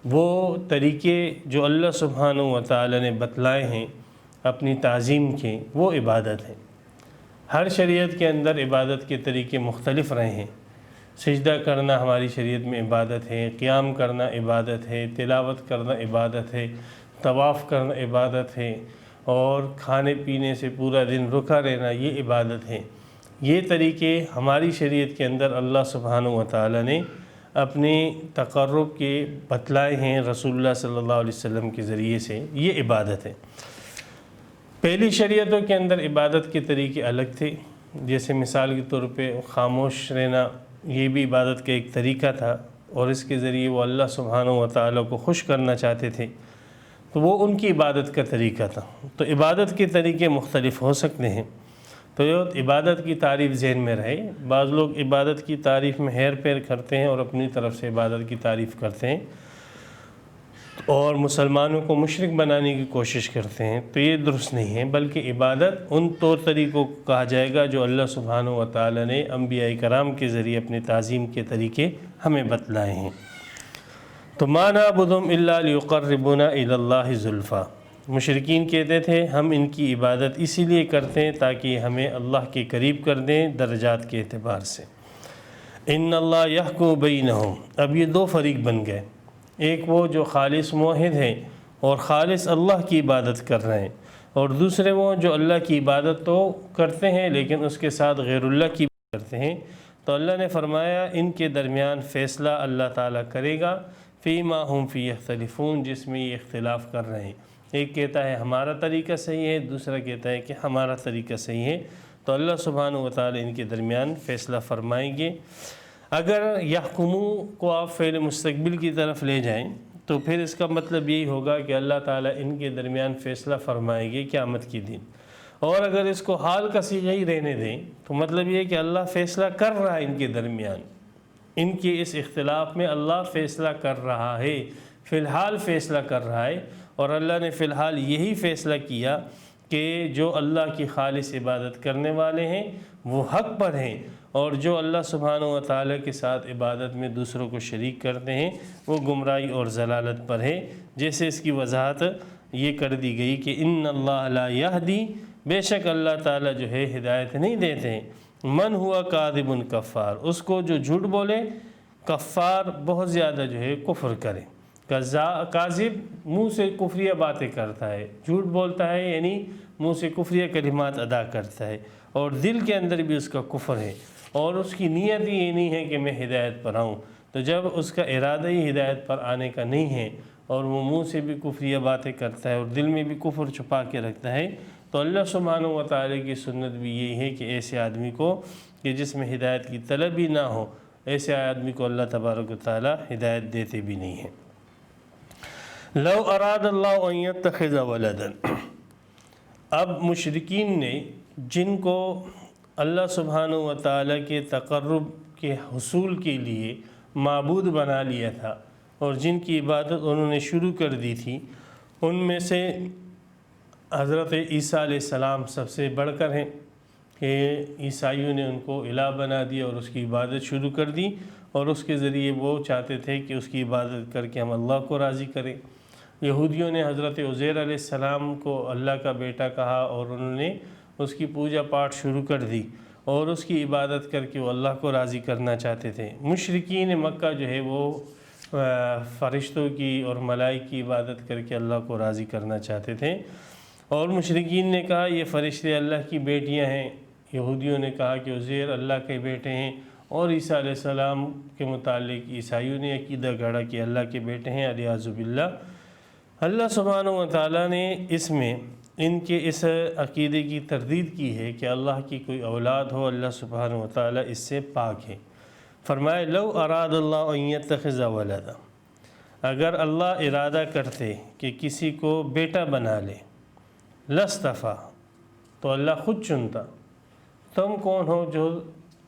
وہ طریقے جو اللہ سبحانہ و تعالی نے بتلائے ہیں اپنی تعظیم کے، وہ عبادت ہے۔ ہر شریعت کے اندر عبادت کے طریقے مختلف رہے ہیں۔ سجدہ کرنا ہماری شریعت میں عبادت ہے، قیام کرنا عبادت ہے، تلاوت کرنا عبادت ہے، طواف کرنا عبادت ہے، اور کھانے پینے سے پورا دن رکا رہنا یہ عبادت ہے۔ یہ طریقے ہماری شریعت کے اندر اللہ سبحانہ و تعالی نے اپنے تقرب کے بتلائے ہیں رسول اللہ صلی اللہ علیہ وسلم کے ذریعے سے، یہ عبادت ہے۔ پہلی شریعتوں کے اندر عبادت کے طریقے الگ تھے، جیسے مثال کے طور پہ خاموش رہنا، یہ بھی عبادت کا ایک طریقہ تھا، اور اس کے ذریعے وہ اللہ سبحانہ و تعالیٰ کو خوش کرنا چاہتے تھے، تو وہ ان کی عبادت کا طریقہ تھا۔ تو عبادت کے طریقے مختلف ہو سکتے ہیں، تو یہ عبادت کی تعریف ذہن میں رہے۔ بعض لوگ عبادت کی تعریف میں ہیر پھیر کرتے ہیں اور اپنی طرف سے عبادت کی تعریف کرتے ہیں اور مسلمانوں کو مشرک بنانے کی کوشش کرتے ہیں، تو یہ درست نہیں ہے، بلکہ عبادت ان طور طریقوں کو کہا جائے گا جو اللہ سبحانہ و تعالی نے انبیاء کرام کے ذریعے اپنی تعظیم کے طریقے ہمیں بتلائے ہیں۔ تو ما نعبدہم الا لیقربونا الی اللہ زلفیٰ، مشرکین کہتے تھے ہم ان کی عبادت اسی لیے کرتے ہیں تاکہ ہمیں اللہ کے قریب کر دیں درجات کے اعتبار سے۔ ان اللہ یحکم بینہم، اب یہ دو فریق بن گئے، ایک وہ جو خالص موحد ہیں اور خالص اللہ کی عبادت کر رہے ہیں، اور دوسرے وہ جو اللہ کی عبادت تو کرتے ہیں لیکن اس کے ساتھ غیر اللہ کی عبادت کرتے ہیں۔ تو اللہ نے فرمایا ان کے درمیان فیصلہ اللہ تعالیٰ کرے گا، فیما ہم فی یختلفون، جس میں یہ اختلاف کر رہے ہیں۔ ایک کہتا ہے ہمارا طریقہ صحیح ہے، دوسرا کہتا ہے کہ ہمارا طریقہ صحیح ہے، تو اللہ سبحانہ و تعالی ان کے درمیان فیصلہ فرمائیں گے۔ اگر یحکمو کو آپ فعل مستقبل کی طرف لے جائیں تو پھر اس کا مطلب یہی ہوگا کہ اللہ تعالیٰ ان کے درمیان فیصلہ فرمائیں گے قیامت کے دن، اور اگر اس کو حال کا صیغہ ہی رہنے دیں تو مطلب یہ ہے کہ اللہ فیصلہ کر رہا ہے ان کے درمیان، ان کے اس اختلاف میں اللہ فیصلہ کر رہا ہے، فی الحال فیصلہ کر رہا ہے، اور اللہ نے فی الحال یہی فیصلہ کیا کہ جو اللہ کی خالص عبادت کرنے والے ہیں وہ حق پر ہیں، اور جو اللہ سبحانہ و تعالیٰ کے ساتھ عبادت میں دوسروں کو شریک کرتے ہیں وہ گمراہی اور ضلالت پر ہے۔ جیسے اس کی وضاحت یہ کر دی گئی کہ ان اللہ لا یہدی، بے شک اللہ تعالیٰ جو ہے ہدایت نہیں دیتے ہیں، من ہوا کاذب کفار، اس کو جو جھوٹ بولے، کفار بہت زیادہ جو ہے کفر کرے۔ کاذب منہ سے کفریہ باتیں کرتا ہے، جھوٹ بولتا ہے یعنی منہ سے کفریہ کلمات ادا کرتا ہے، اور دل کے اندر بھی اس کا کفر ہے، اور اس کی نیت ہی یہ نہیں ہے کہ میں ہدایت پر آؤں۔ تو جب اس کا ارادہ ہی ہدایت پر آنے کا نہیں ہے اور وہ منہ سے بھی کفریہ باتیں کرتا ہے اور دل میں بھی کفر چھپا کے رکھتا ہے، تو اللہ سبحانہ و تعالی کی سنت بھی یہی ہے کہ ایسے آدمی کو کہ جس میں ہدایت کی طلب ہی نہ ہو، ایسے آدمی کو اللہ تبارک و تعالی ہدایت دیتے بھی نہیں ہیں۔ لو اراد اللہ ان یتخذ ولدا، اب مشرکین نے جن کو اللہ سبحانہ و تعالیٰ کے تقرب کے حصول کے لیے معبود بنا لیا تھا اور جن کی عبادت انہوں نے شروع کر دی تھی، ان میں سے حضرت عیسیٰ علیہ السلام سب سے بڑھ کر ہیں کہ عیسائیوں نے ان کو الہ بنا دیا اور اس کی عبادت شروع کر دی، اور اس کے ذریعے وہ چاہتے تھے کہ اس کی عبادت کر کے ہم اللہ کو راضی کریں۔ یہودیوں نے حضرت عزیر علیہ السلام کو اللہ کا بیٹا کہا اور انہوں نے اس کی پوجا پاٹ شروع کر دی اور اس کی عبادت کر کے وہ اللہ کو راضی کرنا چاہتے تھے۔ مشرکین مکہ جو ہے وہ فرشتوں کی اور ملائکہ کی عبادت کر کے اللہ کو راضی کرنا چاہتے تھے، اور مشرکین نے کہا یہ فرشتے اللہ کی بیٹیاں ہیں، یہودیوں نے کہا کہ عزیر اللہ کے بیٹے ہیں، اور عیسیٰ علیہ السلام کے متعلق عیسائیوں نے عقیدہ گڑھا کہ اللہ کے بیٹے ہیں، والعیاذ باللہ۔ اللہ سبحانہ و تعالیٰ نے اس میں ان کے اس عقیدے کی تردید کی ہے کہ اللہ کی کوئی اولاد ہو، اللہ سبحانہ و تعالیٰ اس سے پاک ہے۔ فرمائے لو اراد اللہ ان یتخذ ولدا، اگر اللہ ارادہ کرتے کہ کسی کو بیٹا بنا لے، لاصطفیٰ، تو اللہ خود چنتا۔ تم کون ہو جو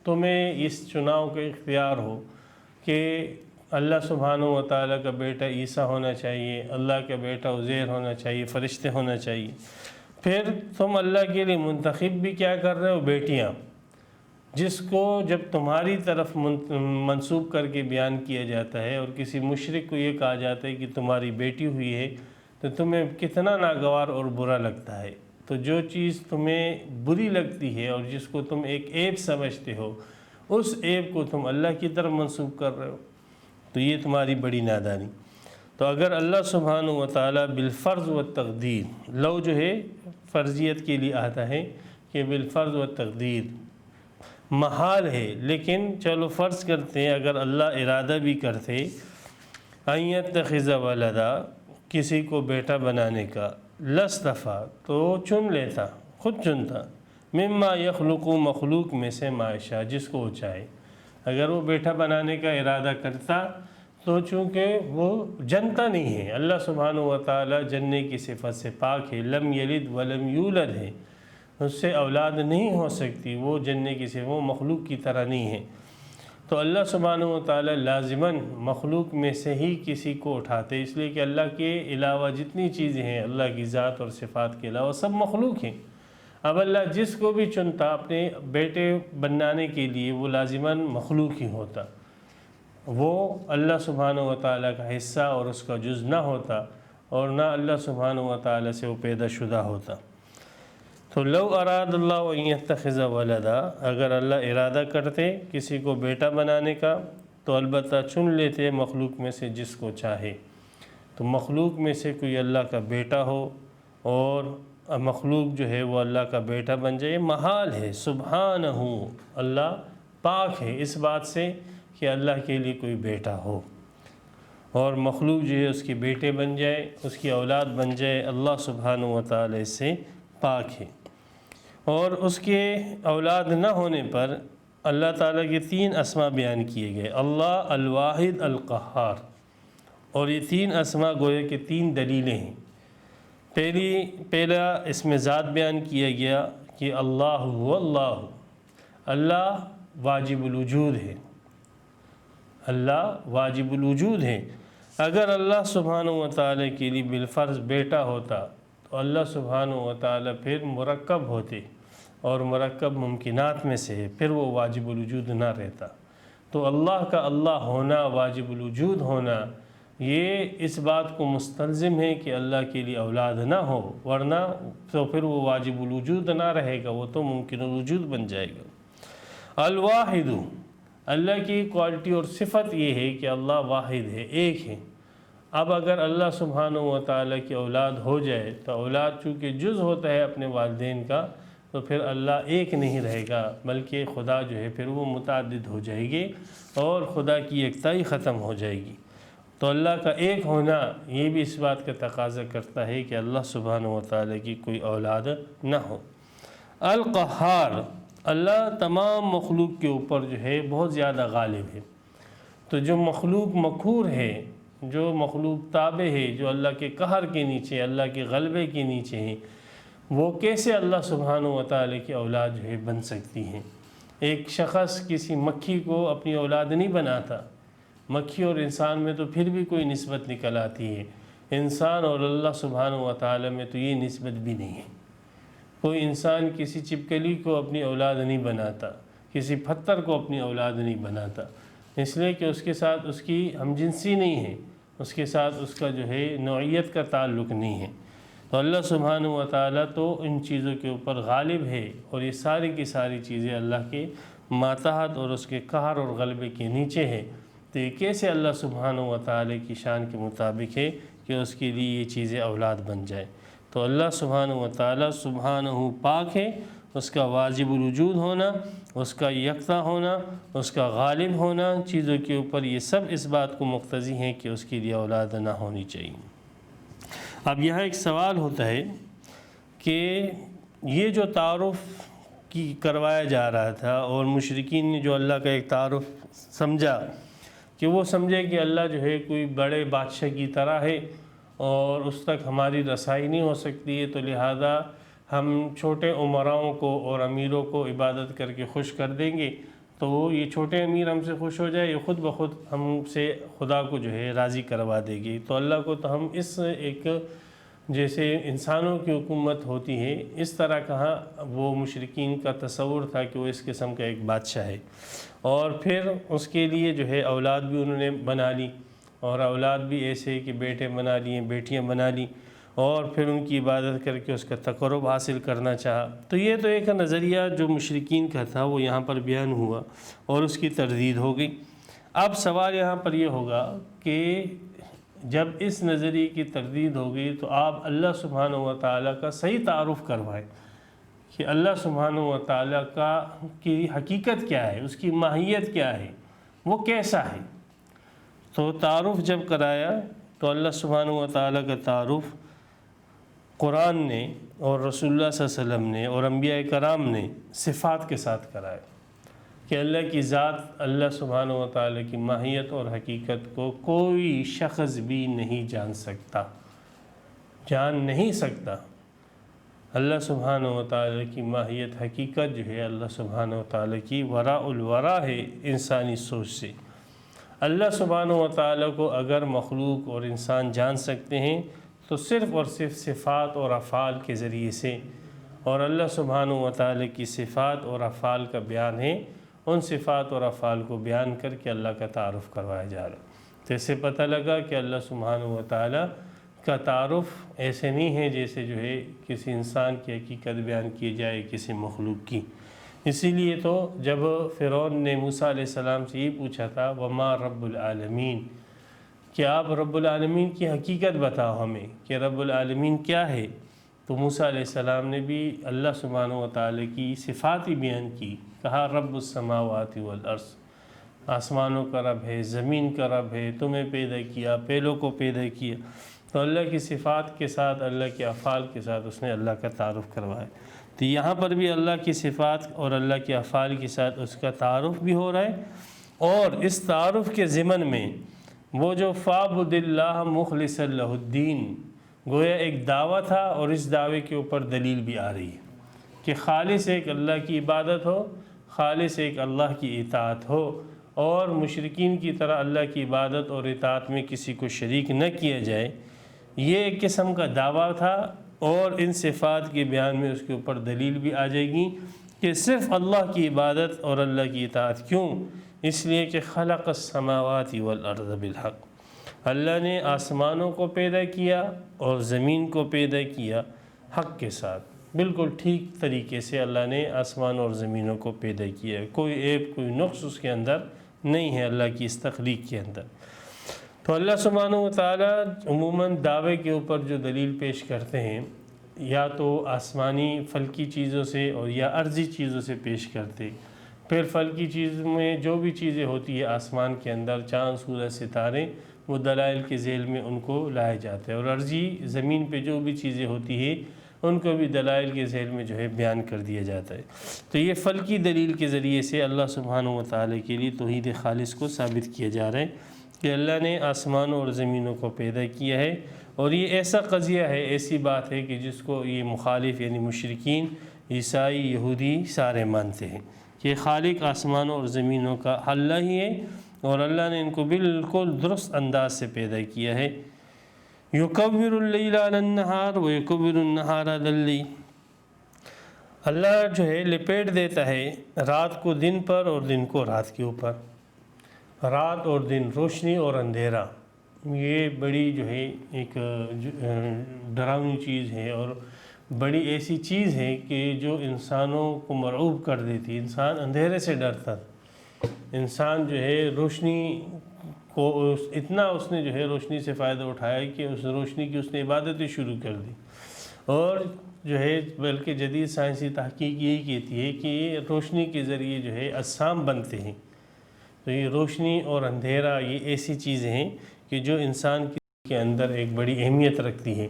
تمہیں اس چناؤ کا اختیار ہو کہ اللہ سبحانہ و تعالیٰ کا بیٹا عیسیٰ ہونا چاہیے، اللہ کا بیٹا عزیر ہونا چاہیے، فرشتے ہونا چاہیے۔ پھر تم اللہ کے لیے منتخب بھی کیا کر رہے ہو؟ بیٹیاں، جس کو جب تمہاری طرف منسوب کر کے بیان کیا جاتا ہے اور کسی مشرک کو یہ کہا جاتا ہے کہ تمہاری بیٹی ہوئی ہے تو تمہیں کتنا ناگوار اور برا لگتا ہے۔ تو جو چیز تمہیں بری لگتی ہے اور جس کو تم ایک عیب سمجھتے ہو، اس عیب کو تم اللہ کی طرف منسوب کر رہے ہو، تو یہ تمہاری بڑی نادانی۔ تو اگر اللہ سبحانہ و تعالیٰ بالفرض و تقدیر، لو جو ہے فرضیت کے لیے آتا ہے کہ بالفرض و تقدیر محال ہے، لیکن چلو فرض کرتے ہیں اگر اللہ ارادہ بھی کرتے ان یتخذ ولدا، کسی کو بیٹا بنانے کا، لاصطفیٰ تو چن لیتا، خود چنتا، مما یخلق، مخلوق میں سے ما یشاء، جس کو وہ چاہے۔ اگر وہ بیٹا بنانے کا ارادہ کرتا تو چونکہ وہ جنتا نہیں ہے، اللہ سبحانہ و تعالیٰ جننے کی صفت سے پاک ہے، لم یلد ولم یولد ہے، اس سے اولاد نہیں ہو سکتی، وہ جننے کی صفت، وہ مخلوق کی طرح نہیں ہے۔ تو اللہ سبحانہ و تعالیٰ لازماً مخلوق میں سے ہی کسی کو اٹھاتے، اس لیے کہ اللہ کے علاوہ جتنی چیزیں ہیں، اللہ کی ذات اور صفات کے علاوہ سب مخلوق ہیں۔ اب اللہ جس کو بھی چنتا اپنے بیٹے بنانے کے لیے، وہ لازماً مخلوق ہی ہوتا، وہ اللہ سبحانہ و تعالیٰ کا حصہ اور اس کا جز نہ ہوتا، اور نہ اللہ سبحانہ و تعالیٰ سے وہ پیدا شدہ ہوتا۔ تو لو اراد اللہ ان یتخذ ولدا، اگر اللہ ارادہ کرتے کسی کو بیٹا بنانے کا تو البتہ چن لیتے مخلوق میں سے جس کو چاہے۔ تو مخلوق میں سے کوئی اللہ کا بیٹا ہو اور مخلوق جو ہے وہ اللہ کا بیٹا بن جائے، محال ہے۔ سبحانہ، اللہ پاک ہے اس بات سے کہ اللہ کے لیے کوئی بیٹا ہو اور مخلوق جو ہے اس کے بیٹے بن جائے، اس کی اولاد بن جائے، اللہ سبحانہ و تعالی اس سے پاک ہے۔ اور اس کے اولاد نہ ہونے پر اللہ تعالیٰ کے 3 اسماء بیان کیے گئے، اللہ، الواحد، القہار، اور یہ 3 اسماء گویا کہ 3 دلیلیں ہیں۔ پہلا اس میں ذات بیان کیا گیا کہ اللہ هو اللہ، اللہ واجب الوجود ہے، اللہ واجب الوجود ہے۔ اگر اللہ سبحانہ و تعالیٰ کے لیے بالفرض بیٹا ہوتا تو اللہ سبحانہ و تعالیٰ پھر مرکب ہوتے، اور مرکب ممکنات میں سے ہے، پھر وہ واجب الوجود نہ رہتا۔ تو اللہ کا اللہ ہونا، واجب الوجود ہونا، یہ اس بات کو مستلزم ہے کہ اللہ کے لیے اولاد نہ ہو، ورنہ تو پھر وہ واجب الوجود نہ رہے گا، وہ تو ممکن الوجود بن جائے گا۔ الواحد، اللہ کی کوالٹی اور صفت یہ ہے کہ اللہ واحد ہے، ایک ہے۔ اب اگر اللہ سبحانہ و تعالیٰ کی اولاد ہو جائے تو اولاد چونکہ جز ہوتا ہے اپنے والدین کا، تو پھر اللہ ایک نہیں رہے گا، بلکہ خدا جو ہے پھر وہ متعدد ہو جائے گی اور خدا کی یکتائی ختم ہو جائے گی۔ تو اللہ کا ایک ہونا یہ بھی اس بات کا تقاضا کرتا ہے کہ اللہ سبحانہ و تعالیٰ کی کوئی اولاد نہ ہو۔ القہار، اللہ تمام مخلوق کے اوپر جو ہے بہت زیادہ غالب ہے۔ تو جو مخلوق مقہور ہے، جو مخلوق تابع ہے، جو اللہ کے قہر کے نیچے، اللہ کے غلبے کے نیچے ہیں، وہ کیسے اللہ سبحانہ و تعالیٰ کی اولاد جو ہے بن سکتی ہیں؟ ایک شخص کسی مکھی کو اپنی اولاد نہیں بناتا، مکھی اور انسان میں تو پھر بھی کوئی نسبت نکل آتی ہے، انسان اور اللہ سبحانہ و تعالیٰ میں تو یہ نسبت بھی نہیں ہے۔ کوئی انسان کسی چپکلی کو اپنی اولاد نہیں بناتا، کسی پتھر کو اپنی اولاد نہیں بناتا، اس لیے کہ اس کے ساتھ اس کی ہم جنسی نہیں ہے، اس کے ساتھ اس کا جو ہے نوعیت کا تعلق نہیں ہے۔ تو اللہ سبحانہ و تعالیٰ تو ان چیزوں کے اوپر غالب ہے، اور یہ ساری کی ساری چیزیں اللہ کے ماتحت اور اس کے قہر اور غلبے کے نیچے ہے۔ تو یہ کیسے اللہ سبحانہ و تعالیٰ کی شان کے مطابق ہے کہ اس کے لیے یہ چیزیں اولاد بن جائیں؟ تو اللہ سبحانہ و تعالیٰ سبحانہ پاک ہے، اس کا واجب الوجود ہونا، اس کا یکتا ہونا، اس کا غالب ہونا چیزوں کے اوپر، یہ سب اس بات کو مقتضی ہیں کہ اس کے لیے اولاد نہ ہونی چاہیے۔ اب یہاں ایک سوال ہوتا ہے کہ یہ جو تعارف کی کروایا جا رہا تھا، اور مشرکین نے جو اللہ کا ایک تعارف سمجھا کہ وہ سمجھے کہ اللہ جو ہے کوئی بڑے بادشاہ کی طرح ہے اور اس تک ہماری رسائی نہیں ہو سکتی ہے، تو لہذا ہم چھوٹے امراؤں کو اور امیروں کو عبادت کر کے خوش کر دیں گے، تو یہ چھوٹے امیر ہم سے خوش ہو جائے، یہ خود بخود ہم سے خدا کو جو ہے راضی کروا دے گی۔ تو اللہ کو تو ہم اس ایک جیسے انسانوں کی حکومت ہوتی ہے اس طرح کہاں وہ مشرکین کا تصور تھا کہ وہ اس قسم کا ایک بادشاہ ہے، اور پھر اس کے لیے جو ہے اولاد بھی انہوں نے بنا لی، اور اولاد بھی ایسے کہ بیٹے بنا لیے، بیٹیاں بنا لی، اور پھر ان کی عبادت کر کے اس کا تقرب حاصل کرنا چاہا۔ تو یہ تو ایک نظریہ جو مشرکین کا تھا وہ یہاں پر بیان ہوا اور اس کی تردید ہو گئی۔ اب سوال یہاں پر یہ ہوگا کہ جب اس نظریے کی تردید ہو گئی تو آپ اللہ سبحانہ و تعالیٰ کا صحیح تعارف کروائیں کہ اللہ سبحانہ و تعالیٰ کی حقیقت کیا ہے، اس کی ماہیت کیا ہے، وہ کیسا ہے۔ تو تعارف جب کرایا تو اللہ سبحانہ و تعالیٰ کا تعارف قرآن نے اور رسول اللہ صلی اللہ علیہ وسلم نے اور انبیاء کرام نے صفات کے ساتھ کرایا کہ اللہ کی ذات، اللہ سبحانہ و تعالیٰ کی ماہیت اور حقیقت کو کوئی شخص بھی نہیں جان سکتا، جان نہیں سکتا۔ اللہ سبحانہ و تعالیٰ کی ماہیت حقیقت جو ہے اللہ سبحانہ و تعالیٰ کی وراء الورا ہے انسانی سوچ سے۔ اللہ سبحانہ و تعالیٰ کو اگر مخلوق اور انسان جان سکتے ہیں تو صرف اور صرف صفات اور افعال کے ذریعے سے، اور اللہ سبحانہ و تعالیٰ کی صفات اور افعال کا بیان ہے، ان صفات اور افعال کو بیان کر کے اللہ کا تعارف کروایا جا رہا ہے۔ تو اس سے پتہ لگا کہ اللہ سبحانہ و تعالیٰ کا تعارف ایسے نہیں ہے جیسے جو ہے کسی انسان کی حقیقت بیان کی جائے کسی مخلوق کی۔ اسی لیے تو جب فرعون نے موسیٰ علیہ السلام سے یہ پوچھا تھا وما رب العالمین، کہ آپ رب العالمین کی حقیقت بتاؤ ہمیں کہ رب العالمین کیا ہے، تو موسیٰ علیہ السلام نے بھی اللہ سبحانہ و تعالیٰ کی صفات ہی بیان کی، کہا رب السماوات والارض، آسمانوں کا رب ہے، زمین کا رب ہے، تمہیں پیدا کیا، پہلوں کو پیدا کیا۔ تو اللہ کی صفات کے ساتھ، اللہ کے افعال کے ساتھ اس نے اللہ کا تعارف کروایا۔ تو یہاں پر بھی اللہ کی صفات اور اللہ کے افعال کے ساتھ اس کا تعارف بھی ہو رہا ہے، اور اس تعارف کے ضمن میں وہ جو فَاعْبُدِ اللَّهَ مُخْلِصًا لَهُ الدِّينَ گویا ایک دعویٰ تھا، اور اس دعوے کے اوپر دلیل بھی آ رہی ہے کہ خالص ایک اللہ کی عبادت ہو، خالص ایک اللہ کی اطاعت ہو، اور مشرکین کی طرح اللہ کی عبادت اور اطاعت میں کسی کو شریک نہ کیا جائے۔ یہ ایک قسم کا دعویٰ تھا، اور ان صفات کے بیان میں اس کے اوپر دلیل بھی آ جائے گی کہ صرف اللہ کی عبادت اور اللہ کی اطاعت۔ کیوں؟ اس لیے کہ خلق السماوات والارض بالحق، اللہ نے آسمانوں کو پیدا کیا اور زمین کو پیدا کیا حق کے ساتھ، بالکل ٹھیک طریقے سے اللہ نے آسمان اور زمینوں کو پیدا کیا ہے، کوئی عیب کوئی نقص اس کے اندر نہیں ہے اللہ کی اس تخلیق کے اندر۔ تو اللہ سبحانہ و تعالیٰ عموماً دعوے کے اوپر جو دلیل پیش کرتے ہیں یا تو آسمانی فلکی چیزوں سے اور یا ارضی چیزوں سے پیش کرتے، پھر فلکی چیز میں جو بھی چیزیں ہوتی ہیں آسمان کے اندر، چاند سورج ستارے، وہ دلائل کے ذیل میں ان کو لائے جاتے ہیں، اور ارضی زمین پہ جو بھی چیزیں ہوتی ہیں ان کو بھی دلائل کے ذیل میں جو ہے بیان کر دیا جاتا ہے۔ تو یہ فلکی دلیل کے ذریعے سے اللہ سبحانہ و تعالیٰ کے لیے توحید خالص کو ثابت کیا جا رہا ہے کہ اللہ نے آسمانوں اور زمینوں کو پیدا کیا ہے، اور یہ ایسا قضیہ ہے، ایسی بات ہے کہ جس کو یہ مخالف یعنی مشرکین، عیسائی، یہودی سارے مانتے ہیں کہ خالق آسمانوں اور زمینوں کا اللہ ہی ہے، اور اللہ نے ان کو بالکل درست انداز سے پیدا کیا ہے۔ یکور اللیل علی النہار و یکور النہار علی اللیل، اللہ جو ہے لپیٹ دیتا ہے رات کو دن پر اور دن کو رات کے اوپر، رات اور دن، روشنی اور اندھیرا۔ یہ بڑی جو ہے ایک ڈراؤنی چیز ہے، اور بڑی ایسی چیز ہے کہ جو انسانوں کو مرعوب کر دیتی۔ انسان اندھیرے سے ڈرتا، انسان جو ہے روشنی کو اتنا اس نے جو ہے روشنی سے فائدہ اٹھایا کہ اس روشنی کی اس نے عبادتیں شروع کر دی، اور جو ہے بلکہ جدید سائنسی تحقیق یہی کہتی ہے کہ یہ روشنی کے ذریعے جو ہے اجسام بنتے ہیں۔ تو یہ روشنی اور اندھیرا یہ ایسی چیزیں ہیں کہ جو انسان کے اندر ایک بڑی اہمیت رکھتی ہے۔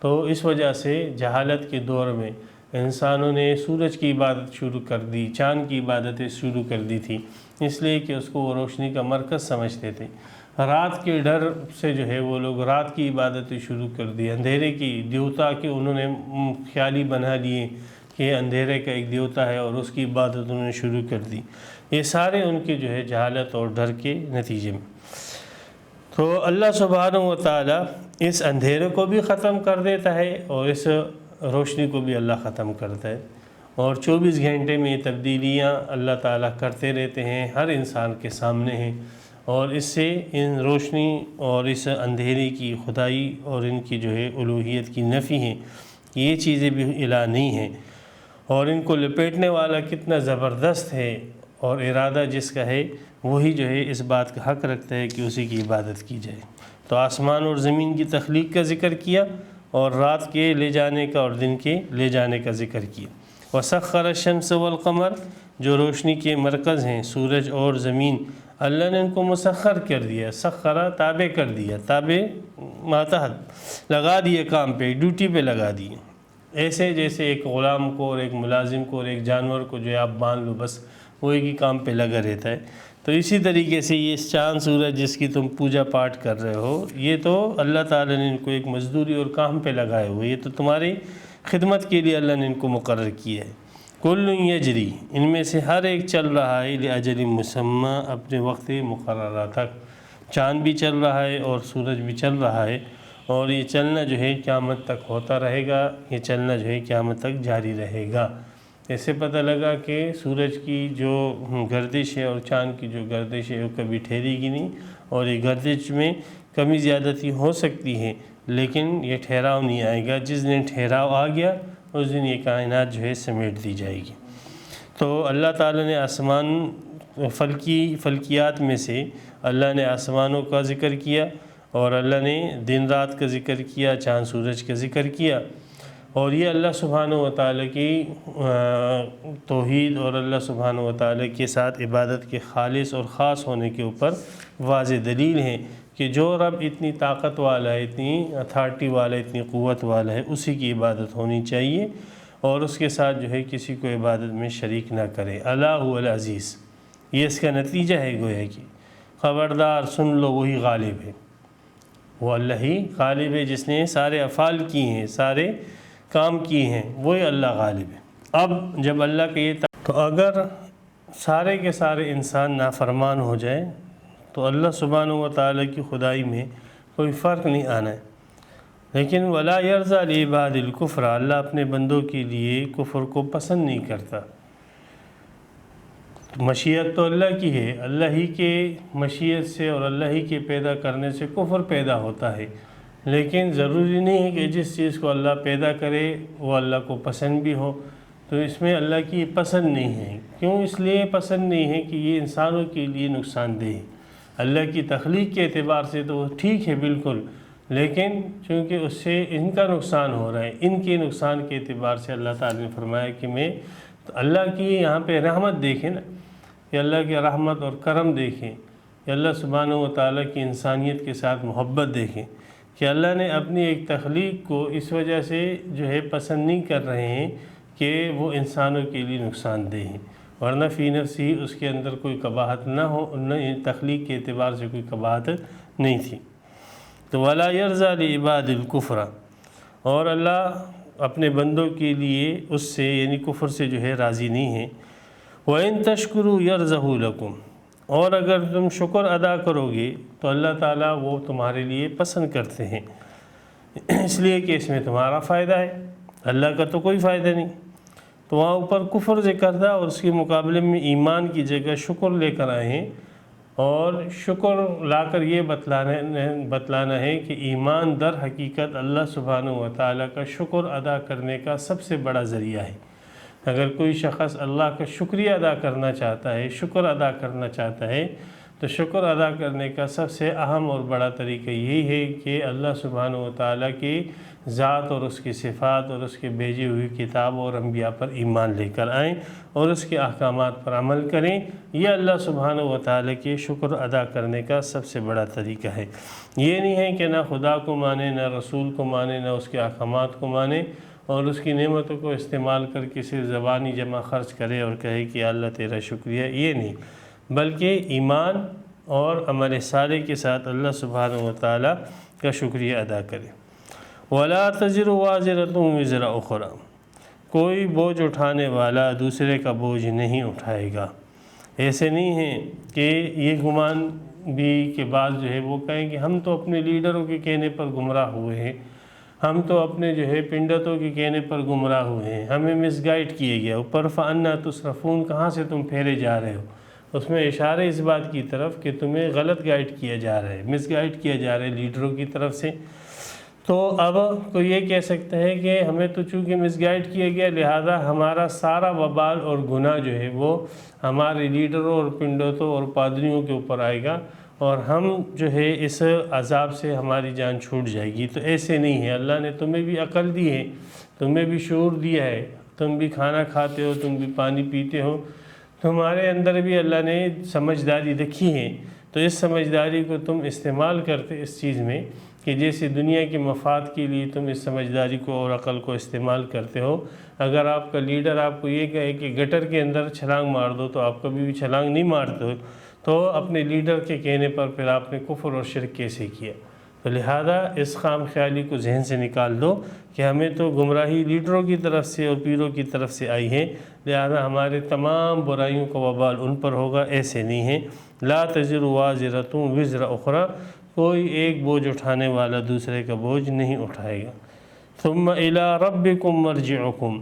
تو اس وجہ سے جہالت کے دور میں انسانوں نے سورج کی عبادت شروع کر دی، چاند کی عبادتیں شروع کر دی تھی، اس لیے کہ اس کو وہ روشنی کا مرکز سمجھتے تھے۔ رات کے ڈر سے جو ہے وہ لوگ رات کی عبادتیں شروع کر دی، اندھیرے کی دیوتا کے انہوں نے خیالی بنا لیے کہ اندھیرے کا ایک دیوتا ہے، اور اس کی عبادت انہوں نے شروع کر دی۔ یہ سارے ان کی جو ہے جہالت اور ڈر کے نتیجے میں۔ تو اللہ سبحانہ و تعالیٰ اس اندھیرے کو بھی ختم کر دیتا ہے اور اس روشنی کو بھی اللہ ختم کرتا ہے، اور 24 گھنٹے میں یہ تبدیلیاں اللہ تعالیٰ کرتے رہتے ہیں، ہر انسان کے سامنے ہیں، اور اس سے ان روشنی اور اس اندھیرے کی خدائی اور ان کی جو ہے الوہیت کی نفی ہیں، یہ چیزیں بھی الہ نہیں ہیں، اور ان کو لپیٹنے والا کتنا زبردست ہے اور ارادہ جس کا ہے وہی جو ہے اس بات کا حق رکھتا ہے کہ اسی کی عبادت کی جائے۔ تو آسمان اور زمین کی تخلیق کا ذکر کیا، اور رات کے لے جانے کا اور دن کے لے جانے کا ذکر کیا۔ وَسَخَّرَ الشَّمْسَ وَالْقَمَرَ، جو روشنی کے مرکز ہیں سورج اور زمین، اللہ نے ان کو مسخر کر دیا، سخرہ تابع کر دیا، تابع ماتحت لگا دیے، کام پہ ڈیوٹی پہ لگا دیے، ایسے جیسے ایک غلام کو اور ایک ملازم کو اور ایک جانور کو جو ہے آپ باندھ لو بس وہ ایک ہی کام پہ لگا رہتا ہے۔ تو اسی طریقے سے یہ چاند سورج جس کی تم پوجا پاٹ کر رہے ہو، یہ تو اللہ تعالیٰ نے ان کو ایک مزدوری اور کام پہ لگائے ہوئے، یہ تو تمہاری خدمت کے لیے اللہ نے ان کو مقرر کیا ہے۔ کل یجری، ان میں سے ہر ایک چل رہا ہے، لاجل مسمى، اپنے وقت مقررہ تک۔ چاند بھی چل رہا ہے اور سورج بھی چل رہا ہے، اور یہ چلنا جو ہے قیامت تک ہوتا رہے گا، یہ چلنا جو ہے قیامت تک جاری رہے گا۔ ایسے پتہ لگا کہ سورج کی جو گردش ہے اور چاند کی جو گردش ہے وہ کبھی ٹھہرے گی نہیں، اور یہ گردش میں کمی زیادتی ہو سکتی ہے لیکن یہ ٹھہراؤ نہیں آئے گا۔ جس دن ٹھہراؤ آ گیا اس دن یہ کائنات جو ہے سمیٹ دی جائے گی۔ تو اللہ تعالیٰ نے آسمان فلکیات میں سے اللہ نے آسمانوں کا ذکر کیا، اور اللہ نے دن رات کا ذکر کیا، چاند سورج کا ذکر کیا، اور یہ اللہ سبحانہ و تعالیٰ کی توحید اور اللہ سبحانہ و تعالیٰ کے ساتھ عبادت کے خالص اور خاص ہونے کے اوپر واضح دلیل ہے کہ جو رب اتنی طاقت والا ہے، اتنی اتھارٹی والا ہے، اتنی قوت والا ہے، اسی کی عبادت ہونی چاہیے، اور اس کے ساتھ جو ہے کسی کو عبادت میں شریک نہ کرے۔ اللہ العزیز، یہ اس کا نتیجہ ہے گویا کہ خبردار سن لو وہی غالب ہے، وہ اللہ ہی غالب ہے جس نے سارے افعال کی ہیں، سارے کام کیے ہیں، وہی اللہ غالب ہے۔ اب جب اللہ کے یہ تو اگر سارے کے سارے انسان نافرمان ہو جائے تو اللہ سبحانہ و تعالیٰ کی خدائی میں کوئی فرق نہیں آنا ہے، لیکن ولا یرضیٰ لعباد الکفر، اللہ اپنے بندوں کے لیے کفر کو پسند نہیں کرتا۔ مشیت تو اللہ کی ہے، اللہ ہی کے مشیت سے اور اللہ ہی کے پیدا کرنے سے کفر پیدا ہوتا ہے، لیکن ضروری نہیں ہے کہ جس چیز کو اللہ پیدا کرے وہ اللہ کو پسند بھی ہو۔ تو اس میں اللہ کی پسند نہیں ہے، کیوں؟ اس لیے پسند نہیں ہے کہ یہ انسانوں کے لیے نقصان دہ ہے۔ اللہ کی تخلیق کے اعتبار سے تو ٹھیک ہے بالکل، لیکن چونکہ اس سے ان کا نقصان ہو رہا ہے، ان کے نقصان کے اعتبار سے اللہ تعالیٰ نے فرمایا کہ میں اللہ کی یہاں پہ رحمت دیکھیں نا، کہ اللہ کی رحمت اور کرم دیکھیں، کہ اللہ سبحانہ و تعالیٰ کی انسانیت کے ساتھ محبت دیکھیں، کہ اللہ نے اپنی ایک تخلیق کو اس وجہ سے جو ہے پسند نہیں کر رہے ہیں کہ وہ انسانوں کے لیے نقصان دہ ہیں، ورنہ فی نفسی اس کے اندر کوئی قباحت نہ ہو، تخلیق کے اعتبار سے کوئی قباحت نہیں تھی۔ تو ولا یرضیٰ لعباد الکفر، اور اللہ اپنے بندوں کے لیے اس سے یعنی کفر سے جو ہے راضی نہیں ہے۔ وَإِن تَشْكُرُوا يَرْزَهُ لَكُمْ، اور اگر تم شکر ادا کرو گے تو اللہ تعالیٰ وہ تمہارے لیے پسند کرتے ہیں، اس لیے کہ اس میں تمہارا فائدہ ہے، اللہ کا تو کوئی فائدہ نہیں۔ تو وہاں اوپر کفر ذکر تھا اور اس کے مقابلے میں ایمان کی جگہ شکر لے کر آئے ہیں، اور شکر لا کر یہ بتلانا ہے کہ ایمان در حقیقت اللہ سبحانہ و تعالیٰ کا شکر ادا کرنے کا سب سے بڑا ذریعہ ہے۔ اگر کوئی شخص اللہ کا شکریہ ادا کرنا چاہتا ہے، شکر ادا کرنا چاہتا ہے، تو شکر ادا کرنے کا سب سے اہم اور بڑا طریقہ یہی ہے کہ اللہ سبحانہ و تعالیٰ کی ذات اور اس کی صفات اور اس کے بھیجی ہوئی کتاب اور انبیاء پر ایمان لے کر آئیں اور اس کے احکامات پر عمل کریں۔ یہ اللہ سبحانہ و تعالیٰ کے شکر ادا کرنے کا سب سے بڑا طریقہ ہے۔ یہ نہیں ہے کہ نہ خدا کو مانے، نہ رسول کو مانے، نہ اس کے احکامات کو مانے، اور اس کی نعمتوں کو استعمال کر کے صرف زبانی جمع خرچ کرے اور کہے کہ اللہ تیرا شکریہ، یہ نہیں، بلکہ ایمان اور عمل صالح کے ساتھ اللہ سبحانہ و تعالیٰ کا شکریہ ادا کرے۔ وَلَا تَزِرُ وَازِرَةٌ وِزْرَ أُخْرَىٰ، کوئی بوجھ اٹھانے والا دوسرے کا بوجھ نہیں اٹھائے گا۔ ایسے نہیں ہیں کہ یہ گمان بھی کہ بعض جو ہے وہ کہیں کہ ہم تو اپنے لیڈروں کے کہنے پر گمراہ ہوئے ہیں، ہم تو اپنے جو ہے پنڈتوں کے کہنے پر گمراہ ہوئے ہیں، ہمیں مس گائیڈ کیے گیا، اوپر فَأَنَّا تُصْرَفُونَ، کہاں سے تم پھیرے جا رہے ہو۔ اس میں اشارہ اس بات کی طرف کہ تمہیں غلط گائیڈ کیا جا رہا ہے، مس گائیڈ کیا جا رہا ہے لیڈروں کی طرف سے۔ تو اب کوئی یہ کہہ سکتا ہے کہ ہمیں تو چونکہ مس گائیڈ کیا گیا لہذا ہمارا سارا وبال اور گناہ جو ہے وہ ہمارے لیڈروں اور پنڈتوں اور پادریوں کے اوپر آئے گا، اور ہم جو ہے اس عذاب سے ہماری جان چھوٹ جائے گی۔ تو ایسے نہیں ہے، اللہ نے تمہیں بھی عقل دی ہے، تمہیں بھی شعور دیا ہے، تم بھی کھانا کھاتے ہو، تم بھی پانی پیتے ہو، تمہارے اندر بھی اللہ نے سمجھداری رکھی ہے۔ تو اس سمجھداری کو تم استعمال کرتے اس چیز میں کہ جیسے دنیا کے مفاد کے لیے تم اس سمجھداری کو اور عقل کو استعمال کرتے ہو۔ اگر آپ کا لیڈر آپ کو یہ کہے کہ گٹر کے اندر چھلانگ مار دو تو آپ کبھی بھی چھلانگ نہیں مارتے ہو، تو اپنے لیڈر کے کہنے پر پھر آپ نے کفر اور شرک کیسے کیا؟ تو لہذا اس خام خیالی کو ذہن سے نکال دو کہ ہمیں تو گمراہی لیڈروں کی طرف سے اور پیروں کی طرف سے آئی ہے، لہذا ہمارے تمام برائیوں کا وبال ان پر ہوگا۔ ایسے نہیں ہے، لا تزر وازرۃ وزر اخری، کوئی ایک بوجھ اٹھانے والا دوسرے کا بوجھ نہیں اٹھائے گا۔ ثم الی ربکم مرجعکم،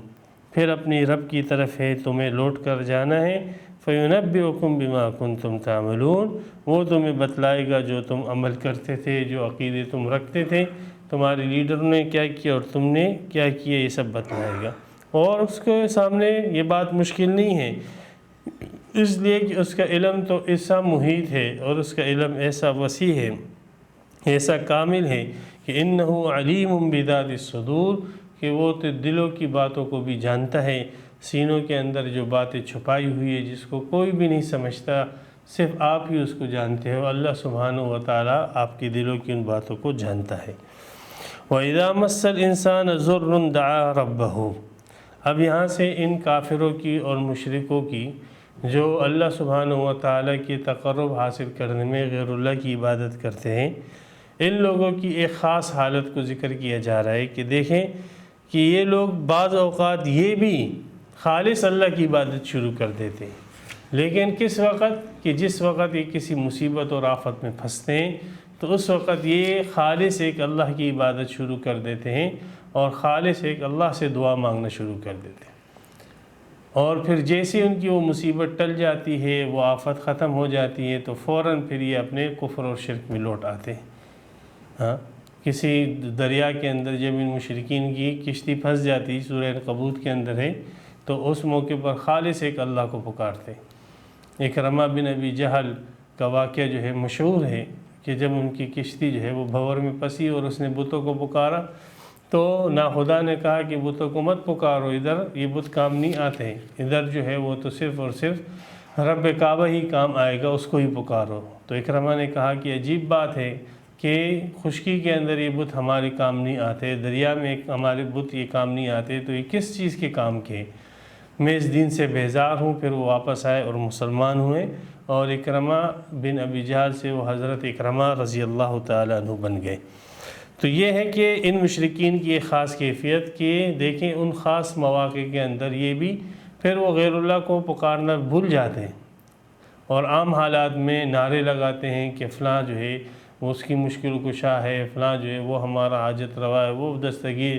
پھر اپنی رب کی طرف ہے تمہیں لوٹ کر جانا ہے۔ فینبئکم بما کنتم تعملون، وہ تمہیں بتلائے گا جو تم عمل کرتے تھے، جو عقیدے تم رکھتے تھے، تمہارے لیڈر نے کیا کیا اور تم نے کیا کیا، یہ سب بتلائے گا۔ اور اس کے سامنے یہ بات مشکل نہیں ہے، اس لیے کہ اس کا علم تو ایسا محیط ہے اور اس کا علم ایسا وسیع ہے، ایسا کامل ہے کہ انہ علیم بذات الصدور، کہ وہ تو دلوں کی باتوں کو بھی جانتا ہے، سینوں کے اندر جو باتیں چھپائی ہوئی ہے جس کو کوئی بھی نہیں سمجھتا، صرف آپ ہی اس کو جانتے ہو۔ اللہ سبحانہ و تعالیٰ آپ کی دلوں کی ان باتوں کو جانتا ہے۔ وَإِذَا مَسَّ الْإِنسَانَ ضُرٌّ دَعَا رَبَّهُ، اب یہاں سے ان کافروں کی اور مشرکوں کی جو اللہ سبحانہ و تعالیٰ کی تقرب حاصل کرنے میں غیر اللہ کی عبادت کرتے ہیں، ان لوگوں کی ایک خاص حالت کو ذکر کیا جا رہا ہے کہ دیکھیں کہ یہ لوگ بعض اوقات یہ بھی خالص اللہ کی عبادت شروع کر دیتے ہیں، لیکن کس وقت کہ جس وقت یہ کسی مصیبت اور آفت میں پھنستے ہیں تو اس وقت یہ خالص ایک اللہ کی عبادت شروع کر دیتے ہیں اور خالص ایک اللہ سے دعا مانگنا شروع کر دیتے ہیں، اور پھر جیسے ان کی وہ مصیبت ٹل جاتی ہے، وہ آفت ختم ہو جاتی ہے تو فوراً پھر یہ اپنے کفر اور شرک میں لوٹ آتے ہیں۔ ہاں، کسی دریا کے اندر جب ان مشرکین کی کشتی پھنس جاتی، سورہ عنکبوت کے اندر ہے، تو اس موقع پر خالص ایک اللہ کو پکارتے۔ اکرمہ بن ابی جہل کا واقعہ جو ہے مشہور ہے کہ جب ان کی کشتی جو ہے وہ بھنور میں پھنسی اور اس نے بتوں کو پکارا تو ناخدا نے کہا کہ بتوں کو مت پکارو، ادھر یہ بت کام نہیں آتے ہیں، ادھر جو ہے وہ تو صرف اور صرف رب کعبہ ہی کام آئے گا، اس کو ہی پکارو۔ تو اکرمہ نے کہا کہ عجیب بات ہے کہ خشکی کے اندر یہ بت ہمارے کام نہیں آتے، دریا میں ہمارے بت یہ کام نہیں آتے، تو یہ کس چیز کے کام کے؟ میں اس دین سے بیزار ہوں۔ پھر وہ واپس آئے اور مسلمان ہوئے، اور اکرمہ بن ابی جہل سے وہ حضرت اکرمہ رضی اللہ تعالیٰ عنہ بن گئے۔ تو یہ ہے کہ ان مشرکین کی ایک خاص کیفیت کہ دیکھیں ان خاص مواقع کے اندر یہ بھی پھر وہ غیر اللہ کو پکارنا بھول جاتے ہیں اور عام حالات میں نعرے لگاتے ہیں کہ فلاں جو ہے وہ اس کی مشکل کشا ہے، فلاں جو ہے وہ ہمارا حاجت روا ہے، وہ دستگیر۔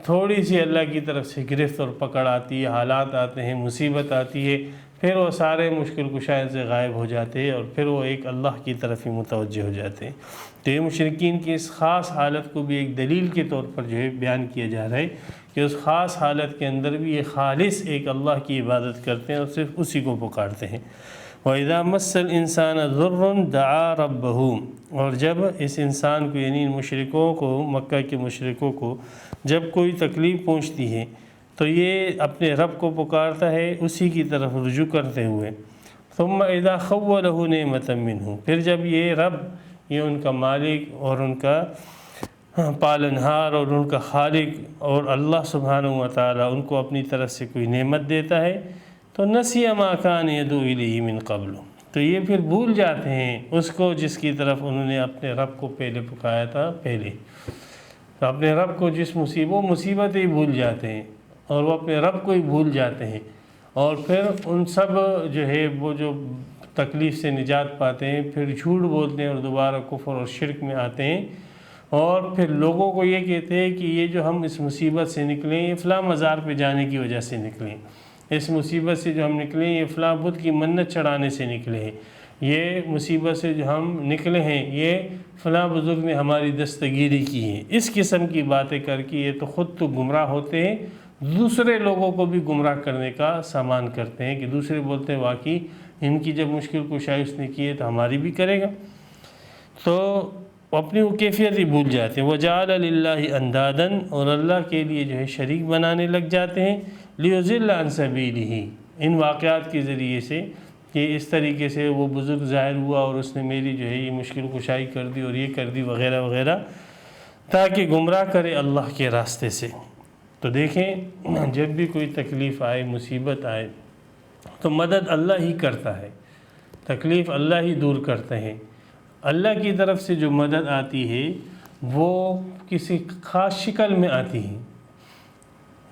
تھوڑی سی اللہ کی طرف سے گرفت اور پکڑ آتی ہے، حالات آتے ہیں، مصیبت آتی ہے، پھر وہ سارے مشکل کشائیں سے غائب ہو جاتے ہیں اور پھر وہ ایک اللہ کی طرف ہی متوجہ ہو جاتے ہیں۔ تو یہ مشرکین کی اس خاص حالت کو بھی ایک دلیل کے طور پر جو ہے بیان کیا جا رہا ہے کہ اس خاص حالت کے اندر بھی یہ خالص ایک اللہ کی عبادت کرتے ہیں اور صرف اسی کو پکارتے ہیں۔ وَإِذَا مَسَّ الْإِنسَانَ ضُرٌّ دَعَا رَبَّهُ، اور جب اس انسان کو یعنی مشرکوں کو، مکہ کے مشرکوں کو جب کوئی تکلیف پہنچتی ہے تو یہ اپنے رب کو پکارتا ہے اسی کی طرف رجوع کرتے ہوئے۔ ثُمَّ إِذَا خَوَّلَهُ نِعْمَةً مِّنْهُ، پھر جب یہ رب، یہ ان کا مالک اور ان کا پالنہار اور ان کا خالق اور اللہ سبحانہ و تعالیٰ ان کو اپنی طرف سے کوئی نعمت دیتا ہے تو نسی ما کان یدعو الیہ من قبل، تو یہ پھر بھول جاتے ہیں اس کو جس کی طرف انہوں نے اپنے رب کو پہلے پکایا تھا۔ پہلے تو اپنے رب کو جس مصیبتیں بھول جاتے ہیں اور وہ اپنے رب کو ہی بھول جاتے ہیں اور پھر ان سب جو ہے وہ جو تکلیف سے نجات پاتے ہیں، پھر جھوٹ بولتے ہیں اور دوبارہ کفر اور شرک میں آتے ہیں، اور پھر لوگوں کو یہ کہتے ہیں کہ یہ جو ہم اس مصیبت سے نکلیں یہ فلاں مزار پہ جانے کی وجہ سے نکلیں، اس مصیبت سے جو ہم نکلیں یہ فلاں بت کی منت چڑھانے سے نکلے ہیں، یہ مصیبت سے جو ہم نکلے ہیں یہ فلاں بزرگ نے ہماری دستگیری کی ہے۔ اس قسم کی باتیں کر کے یہ تو خود تو گمراہ ہوتے ہیں، دوسرے لوگوں کو بھی گمراہ کرنے کا سامان کرتے ہیں، کہ دوسرے بولتے ہیں واقعی ان کی جب مشکل کشائی اس نے کی ہے تو ہماری بھی کرے گا، تو اپنی وہ کیفیت ہی بھول جاتے ہیں۔ وَجَعَلَ لِلَّهِ أَنْدَادًا، اور اللہ کے لیے جو ہے شریک بنانے لگ جاتے ہیں، لِيُضِلَّ عَنْ سَبِيلِهِ، ان واقعات کے ذریعے سے کہ اس طریقے سے وہ بزرگ ظاہر ہوا اور اس نے میری جو ہے یہ مشکل کشائی کر دی اور یہ کر دی وغیرہ وغیرہ، تاکہ گمراہ کرے اللہ کے راستے سے۔ تو دیکھیں جب بھی کوئی تکلیف آئے، مصیبت آئے، تو مدد اللہ ہی کرتا ہے، تکلیف اللہ ہی دور کرتے ہیں۔ اللہ کی طرف سے جو مدد آتی ہے وہ کسی خاص شکل میں آتی ہے،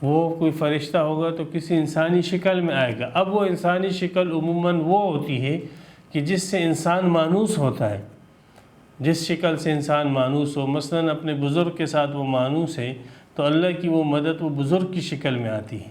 وہ کوئی فرشتہ ہوگا تو کسی انسانی شکل میں آئے گا۔ اب وہ انسانی شکل عموماً وہ ہوتی ہے کہ جس سے انسان مانوس ہوتا ہے، جس شکل سے انسان مانوس ہو، مثلاً اپنے بزرگ کے ساتھ وہ مانوس ہے تو اللہ کی وہ مدد وہ بزرگ کی شکل میں آتی ہے۔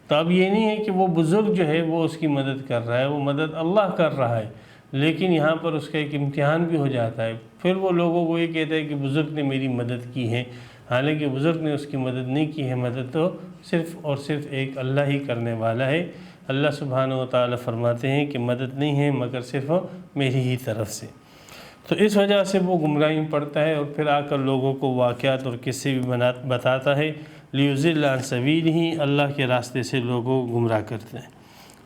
تو اب یہ نہیں ہے کہ وہ بزرگ جو ہے وہ اس کی مدد کر رہا ہے، وہ مدد اللہ کر رہا ہے، لیکن یہاں پر اس کا ایک امتحان بھی ہو جاتا ہے۔ پھر وہ لوگوں کو یہ کہتا ہے کہ بزرگ نے میری مدد کی ہے، حالانکہ بزرگ نے اس کی مدد نہیں کی ہے، مدد تو صرف اور صرف ایک اللہ ہی کرنے والا ہے۔ اللہ سبحانہ و تعالیٰ فرماتے ہیں کہ مدد نہیں ہے مگر صرف میری ہی طرف سے۔ تو اس وجہ سے وہ گمراہی میں پڑتا ہے اور پھر آ کر لوگوں کو واقعات اور قصے بھی بتاتا ہے، لِيُضِلَّ عَنْ سَبِيلِهِ، اللہ کے راستے سے لوگوں کو گمراہ کرتے ہیں۔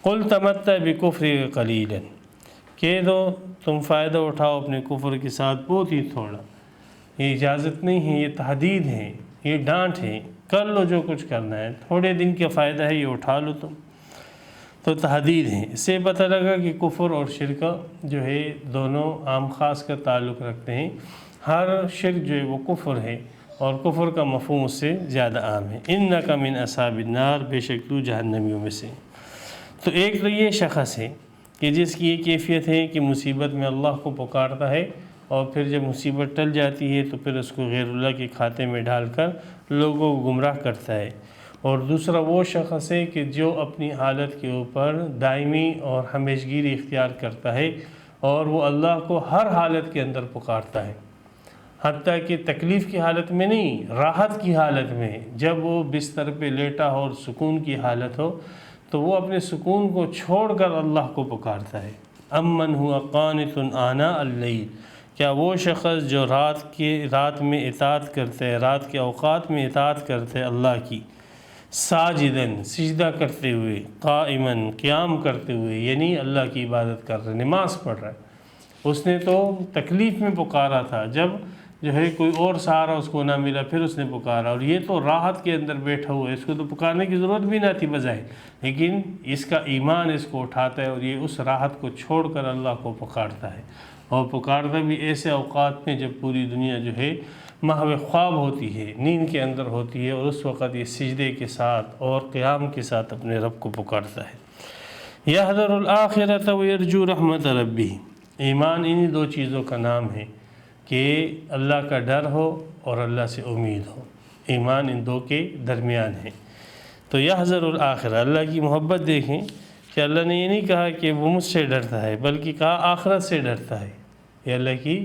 قُلْ تَمَتَّعْ بِكُفْرِكَ قَلِيلًا، کہہ دو تم فائدہ اٹھاؤ اپنے کفر کے ساتھ بہت ہی تھوڑا۔ یہ اجازت نہیں ہے، یہ تحدید ہے، یہ ڈانٹ ہے، کر لو جو کچھ کرنا ہے، تھوڑے دن کا فائدہ ہے یہ اٹھا لو تم، تو تحدید ہے۔ اس سے پتہ لگا کہ کفر اور شرک جو ہے دونوں عام خاص کا تعلق رکھتے ہیں، ہر شرک جو ہے وہ کفر ہے اور کفر کا مفہوم اس سے زیادہ عام ہے۔ اِنَّكَ مِنْ أَصْحَابِ النَّارِ، بے شک تو جہنمیوں میں سے۔ تو ایک تو یہ شخص ہے کہ جس کی یہ کیفیت ہے کہ مصیبت میں اللہ کو پکارتا ہے اور پھر جب مصیبت ٹل جاتی ہے تو پھر اس کو غیر اللہ کے کھاتے میں ڈال کر لوگوں کو گمراہ کرتا ہے۔ اور دوسرا وہ شخص ہے کہ جو اپنی حالت کے اوپر دائمی اور ہمیشگیری اختیار کرتا ہے اور وہ اللہ کو ہر حالت کے اندر پکارتا ہے، حتیٰ کہ تکلیف کی حالت میں نہیں، راحت کی حالت میں، جب وہ بستر پہ لیٹا ہو اور سکون کی حالت ہو تو وہ اپنے سکون کو چھوڑ کر اللہ کو پکارتا ہے۔ امن ہوا قانت آناء اللیل، کیا وہ شخص جو رات میں اطاعت کرتے ہیں، رات کے اوقات میں اطاعت کرتے ہیں اللہ کی، ساجدن سجدہ کرتے ہوئے، قائمن قیام کرتے ہوئے، یعنی اللہ کی عبادت کر رہے، نماز پڑھ رہا ہے۔ اس نے تو تکلیف میں پکارا تھا، جب جو ہے کوئی اور سہارا اس کو نہ ملا پھر اس نے پکارا، اور یہ تو راحت کے اندر بیٹھا ہوا ہے، اس کو تو پکارنے کی ضرورت بھی نہ تھی بظاہر، لیکن اس کا ایمان اس کو اٹھاتا ہے اور یہ اس راحت کو چھوڑ کر اللہ کو پکارتا ہے، اور پکارتا بھی ایسے اوقات میں جب پوری دنیا جو ہے محو خواب ہوتی ہے، نیند کے اندر ہوتی ہے، اور اس وقت یہ سجدے کے ساتھ اور قیام کے ساتھ اپنے رب کو پکارتا ہے۔ یحذر الآخرۃ ویرجو رحمت ربہ، ایمان انہی دو چیزوں کا نام ہے کہ اللہ کا ڈر ہو اور اللہ سے امید ہو، ایمان ان دو کے درمیان ہے۔ تو یحذر الآخرہ، اللہ کی محبت دیکھیں کہ اللہ نے یہ نہیں کہا کہ وہ مجھ سے ڈرتا ہے، بلکہ کہا آخرت سے ڈرتا ہے، یہ اللہ کی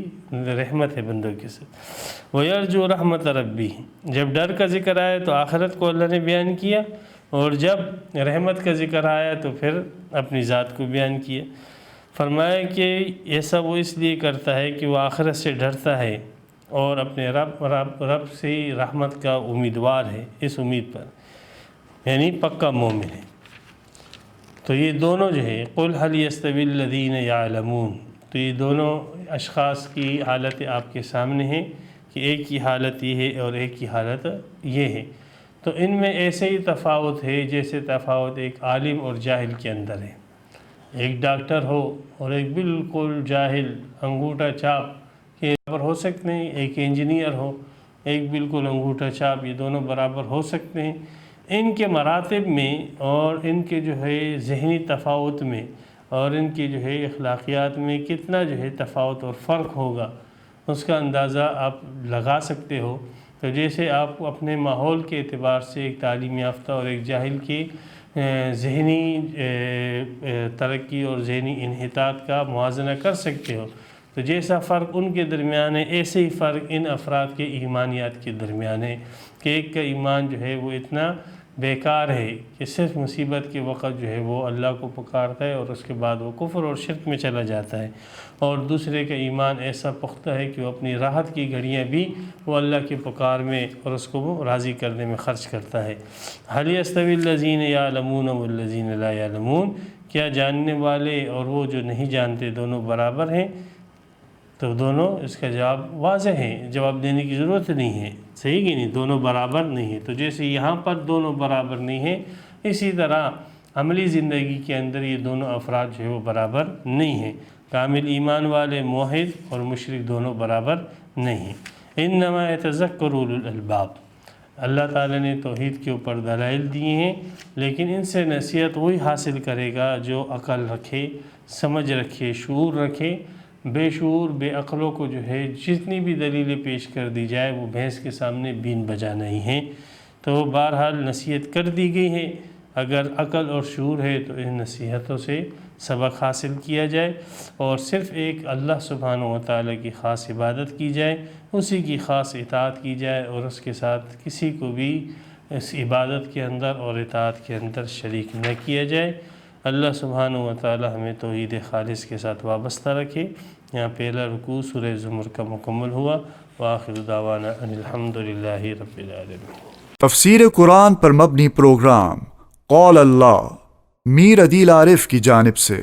رحمت ہے بندوں کے ساتھ۔ وَيَرْجُو رَحْمَتَ رَبِّهِ، جب ڈر کا ذکر آیا تو آخرت کو اللہ نے بیان کیا، اور جب رحمت کا ذکر آیا تو پھر اپنی ذات کو بیان کیا۔ فرمایا کہ ایسا وہ اس لیے کرتا ہے کہ وہ آخرت سے ڈرتا ہے اور اپنے رب سے رحمت کا امیدوار ہے، اس امید پر، یعنی پکا مومن ہے۔ تو یہ دونوں جو ہے قُلْ هَلْ يَسْتَوِي الَّذِينَ يَعْلَمُونَ، تو یہ دونوں اشخاص کی حالت آپ کے سامنے ہیں کہ ایک کی حالت یہ ہے اور ایک کی حالت یہ ہے۔ تو ان میں ایسے ہی تفاوت ہے جیسے تفاوت ایک عالم اور جاہل کے اندر ہے۔ ایک ڈاکٹر ہو اور ایک بالکل جاہل انگوٹھا چھاپ کے برابر ہو سکتے ہیں، ایک انجینئر ہو ایک بالکل انگوٹھا چھاپ، یہ دونوں برابر ہو سکتے ہیں۔ ان کے مراتب میں اور ان کے جو ہے ذہنی تفاوت میں اور ان کی جو ہے اخلاقیات میں کتنا جو ہے تفاوت اور فرق ہوگا اس کا اندازہ آپ لگا سکتے ہو۔ تو جیسے آپ کو اپنے ماحول کے اعتبار سے ایک تعلیم یافتہ اور ایک جاہل کی ذہنی ترقی اور ذہنی انحطاط کا موازنہ کر سکتے ہو، تو جیسا فرق ان کے درمیان ہے ایسے ہی فرق ان افراد کے ایمانیات کے درمیان ہے کہ ایک کا ایمان جو ہے وہ اتنا بیکار ہے کہ صرف مصیبت کے وقت جو ہے وہ اللہ کو پکارتا ہے اور اس کے بعد وہ کفر اور شرک میں چلا جاتا ہے، اور دوسرے کا ایمان ایسا پختہ ہے کہ وہ اپنی راحت کی گھڑیاں بھی وہ اللہ کے پکار میں اور اس کو وہ راضی کرنے میں خرچ کرتا ہے۔ هل يستوي الذين يعلمون والذين لا يعلمون، کیا جاننے والے اور وہ جو نہیں جانتے دونوں برابر ہیں؟ تو دونوں، اس کا جواب واضح ہے، جواب دینے کی ضرورت نہیں ہے، صحیح کہ نہیں، دونوں برابر نہیں ہیں۔ تو جیسے یہاں پر دونوں برابر نہیں ہیں، اسی طرح عملی زندگی کے اندر یہ دونوں افراد جو ہے وہ برابر نہیں ہیں۔ کامل ایمان والے موحد اور مشرک دونوں برابر نہیں ہیں۔ انما یتذکر اولو الالباب، اللہ تعالیٰ نے توحید کے اوپر دلائل دیے ہیں، لیکن ان سے نصیحت وہی حاصل کرے گا جو عقل رکھے، سمجھ رکھے، شعور رکھے۔ بے شعور بے عقلوں کو جو ہے جتنی بھی دلیلیں پیش کر دی جائے وہ بھینس کے سامنے بین بجانا ہی ہیں۔ تو بہرحال نصیحت کر دی گئی ہے، اگر عقل اور شعور ہے تو ان نصیحتوں سے سبق حاصل کیا جائے اور صرف ایک اللہ سبحانہ و تعالیٰ کی خاص عبادت کی جائے، اسی کی خاص اطاعت کی جائے اور اس کے ساتھ کسی کو بھی اس عبادت کے اندر اور اطاعت کے اندر شریک نہ کیا جائے۔ اللہ سبحانہ و تعالیٰ ہمیں توحید خالص کے ساتھ وابستہ رکھے۔ یہاں پہلا رکوع سورہ زمر کا مکمل ہوا۔ وآخر دعوانا ان الحمدللہ رب العالمین۔ تفسیر قرآن پر مبنی پروگرام قول اللہ میر عدیل عارف کی جانب سے